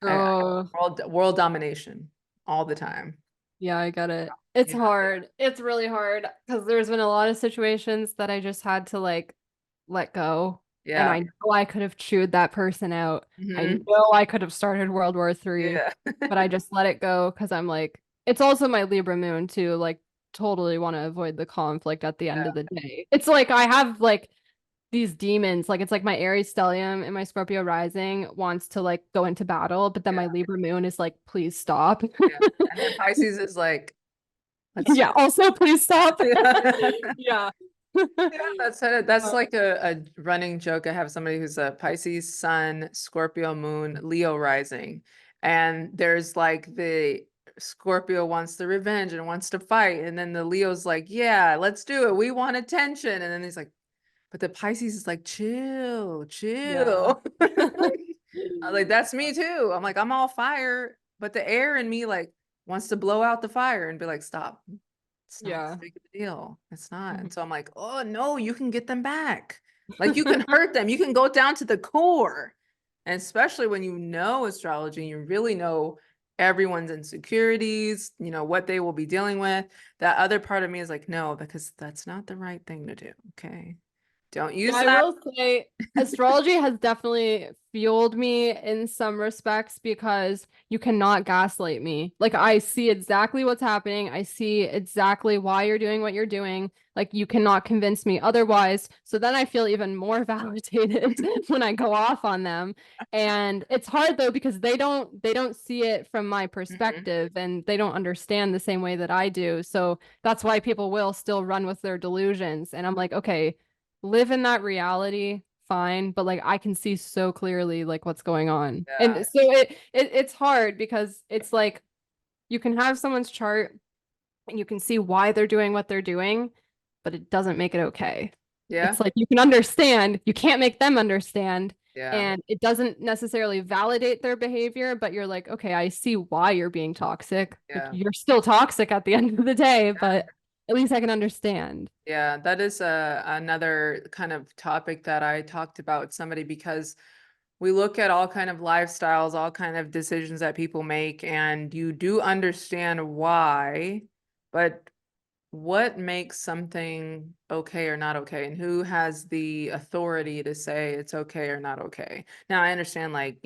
I Oh. world domination all the time. Yeah, I get it. It's Yeah. hard. It's really hard because there's been a lot of situations that I just had to like let go. And Yeah. I know I could have chewed that person out. I Hmm. know I could have started World War III, Yeah. but I just let it go because I'm like, it's also my Libra moon too. Like, totally want to avoid the conflict at the end of the day. It's like I have like these demons, like it's like my Aries stellium and my Scorpio rising wants to like go into battle, but then Yeah. my Libra moon is like, please stop. Yeah. And then Pisces is like, let's Yeah, also please stop. yeah. Yeah. Yeah, that's Uh, like a running joke. I have somebody who's a Pisces sun, Scorpio moon, Leo rising. And there's like the Scorpio wants the revenge and wants to fight. And then the Leo's like, yeah, let's do it. We want attention. And then he's like, but the Pisces is like, chill, yeah. chill. I'm like, that's me too. I'm like, I'm all fire, but the air in me like wants to blow out the fire and be like, stop. It's not as Yeah. big of a deal. It's not. Mhm. And so I'm like, oh no, you can get them back. Like you can hurt them. You can go down to the core. And especially when you know astrology and you really know everyone's insecurities, what they will be dealing with. That other part of me is like, no, because that's not the right thing to do. Okay. Don't Yeah, use I that. will say astrology has definitely fueled me in some respects because you cannot gaslight me. Like, I see exactly what's happening. I see exactly why you're doing what you're doing. Like, you cannot convince me otherwise. So then I feel even more validated when I go off on them. And it's hard though because they don't see it from my Mhm. perspective and they don't understand the same way that I do. So that's why people will still run with their delusions. And I'm like, okay, live in that reality, fine, but like I can see so clearly like what's going on. And Yeah. so it's hard because it's like you can have someone's chart and you can see why they're doing what they're doing, but it doesn't make it okay. Yeah. It's like you can understand, you can't make them understand, Yeah. and it doesn't necessarily validate their behavior, but you're like, okay, I see why you're being toxic. Like Yeah. you're still toxic at the end of the day, but at least I can understand. Yeah, that is another kind of topic that I talked about with somebody because we look at all kind of lifestyles, all kind of decisions that people make, and you do understand why, but what makes something okay or not okay, and who has the authority to say it's okay or not okay? Now, I understand, like,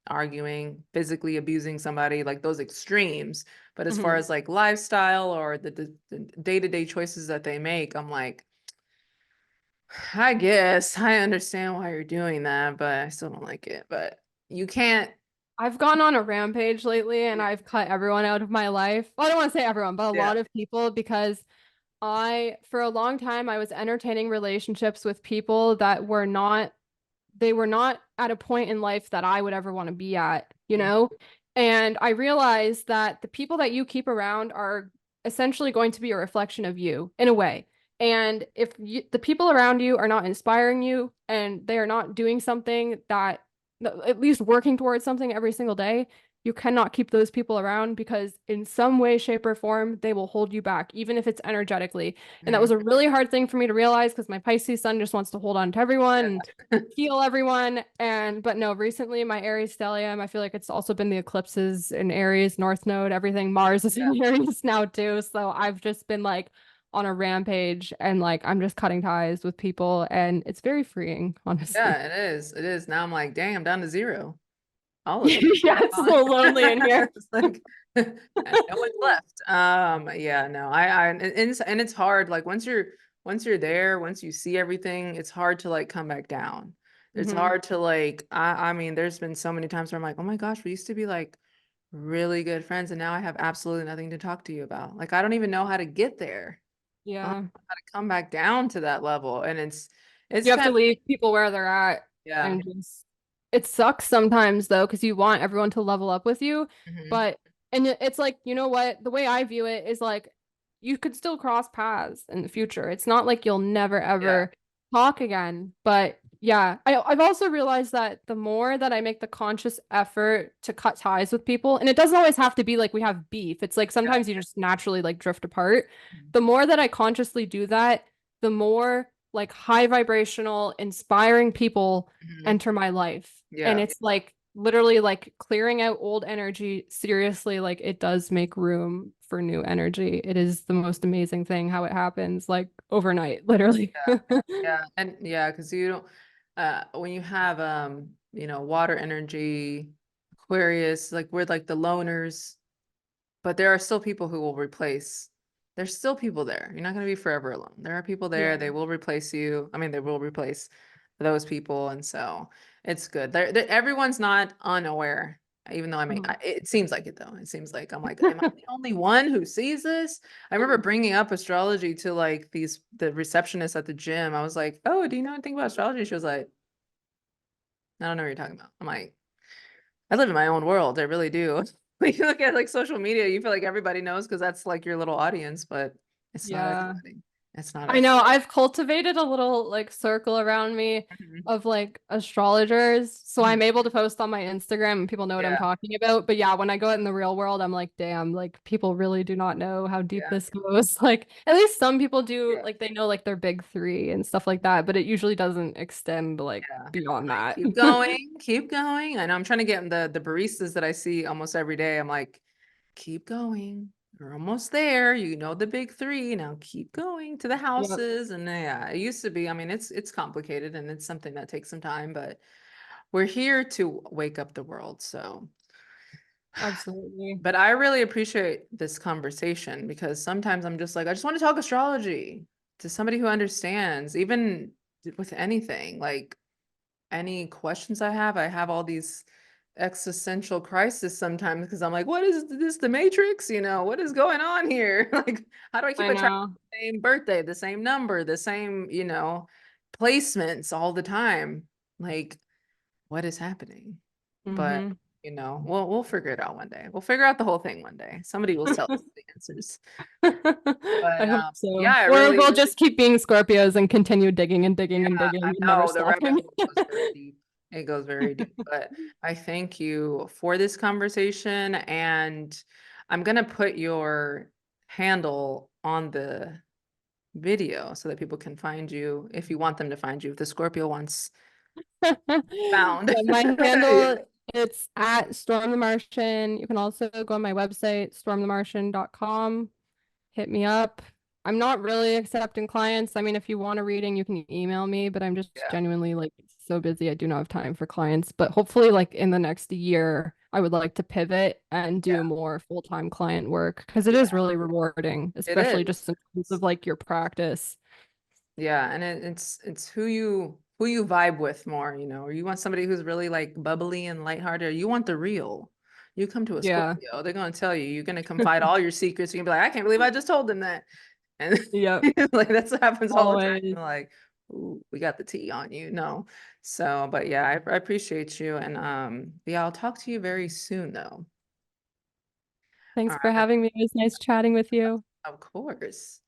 arguing, physically abusing somebody, like those extremes, but as far Mhm. as like lifestyle or the day-to-day choices that they make, I'm like, I guess I understand why you're doing that, but I still don't like it. But you can't. I've gone on a rampage lately and I've cut everyone out of my life. Well, I don't want to say everyone, but a Yeah. lot of people because for a long time, I was entertaining relationships with people that they were not at a point in life that I would ever want to be at, you Mhm. know? And I realized that the people that you keep around are essentially going to be a reflection of you in a way. And if the people around you are not inspiring you and they are not doing something that, at least working towards something every single day, you cannot keep those people around because in some way, shape, or form, they will hold you back, even if it's energetically. And that Mhm. was a really hard thing for me to realize because my Pisces sun just wants to hold on to everyone and Yeah. heal everyone. But no, recently my Aries stellium, I feel like it's also been the eclipses in Aries, North Node, everything. Mars is Yeah. in Aries now too. So I've just been like on a rampage and like I'm just cutting ties with people and it's very freeing, honestly. Yeah, it is. It is. Now I'm like, dang, I'm down to zero. All of you. Yeah, it's a Gone. little lonely in here. It's like and no one's left. Yeah, no, and it's hard. Like once you're there, once you see everything, it's hard to like come back down. It's Hmm. hard to like, I mean, there's been so many times where I'm like, oh my gosh, we used to be like really good friends, and now I have absolutely nothing to talk to you about. Like I don't even know how to get there. I don't Yeah. know how to come back down to that level. And it's You have kind to of leave people where they're at yeah. and just it sucks sometimes though, because you want everyone to level up with you. Mhm. But it's like, you know what? The way I view it is like you could still cross paths in the future. It's not like you'll never Yeah. ever talk again. But yeah, I've also realized that the more that I make the conscious effort to cut ties with people, and it doesn't always have to be like we have beef. It's like Yeah. sometimes you just naturally like drift apart. Mhm. The more that I consciously do that, the more like high vibrational, inspiring people Mhm. enter my life. And Yeah. it's like literally like clearing out old energy. Seriously, like it does make room for new energy. It is the most amazing thing how it happens, like overnight, literally. Yeah, and yeah, because you don't when you have water energy, Aquarius, like we're like the loners, but there are still people who will replace. There's still people there. You're not going to be forever alone. There are people there. Yeah. They will replace you. I mean, they will replace those people, and so it's good. Everyone's not unaware, even though Mhm. it seems like it though. It seems like I'm like, am I the only one who sees this? I remember bringing up astrology to like the receptionist at the gym. I was like, "Oh, do you know anything about astrology?" She was like, "I don't know what you're talking about." I'm like, I live in my own world. I really do. When you look at like social media, you feel like everybody knows because that's like your little audience, but it's not Yeah. everybody. It's not I everybody. know I've cultivated a little like circle around me Mhm. of like astrologers. So Mhm. I'm able to post on my Instagram and people know what I'm Yeah, talking about. But yeah, when I go out in the real world, I'm like, damn, like people really do not know how deep yeah, this goes. Like at least some people do, yeah, like they know like their big three and stuff like that, but it usually doesn't extend like yeah. beyond Like, that. keep going, keep going. I know I'm trying to get the baristas that I see almost every day. I'm like, keep going. You're almost there. You know the big three. Now keep going to the Yep, houses. And yeah, it used to be. I mean, it's complicated and it's something that takes some time, but we're here to wake up the world. So, absolutely. but I really appreciate this conversation because sometimes I'm just like, I just want to talk astrology to somebody who understands, even with anything. Like any questions I have all these existential crisis sometimes because I'm like, what is this, the Matrix? What is going on here? Like, how do I keep I a track know. of the same birthday, the same number, the same, placements all the time. Like, what is happening? But Mhm. you know, we'll figure it out one day. We'll figure out the whole thing one day. Somebody will tell us the answers. I But hope yeah, so. I Or really, we'll just keep being Scorpios and continue digging and digging and yeah, digging I and never know the rabbit stopping. hole goes very deep. It goes very deep. But I thank you for this conversation, and I'm gonna put your handle on the video so that people can find you if you want them to find you. If the Scorpio wants found. Yeah, my handle, it's at Storm the Martian. You can also go on my website, stormthemartian.com. Hit me up. I'm not really accepting clients. I mean, if you want a reading, you can email me, but I'm just Yeah, genuinely like so busy. I do not have time for clients. But hopefully, like in the next year, I would like to pivot and yeah, do more full-time client work because it is yeah. really rewarding, It especially just in terms is. of like your practice. Yeah, and it's who you vibe with more, you know, or you want somebody who's really like bubbly and lighthearted, or you want the real. You come to a Yeah. Scorpio, they're gonna tell you, you're gonna confide all your secrets. You're gonna be like, I can't believe I just told them that. And Yep. like that's what happens all the time. Always. You're like, ooh, we got the tea on you. No. So, but yeah, I appreciate you. And yeah, I'll talk to you very soon though. Thanks All for right. having me. It was nice chatting with you. Of course.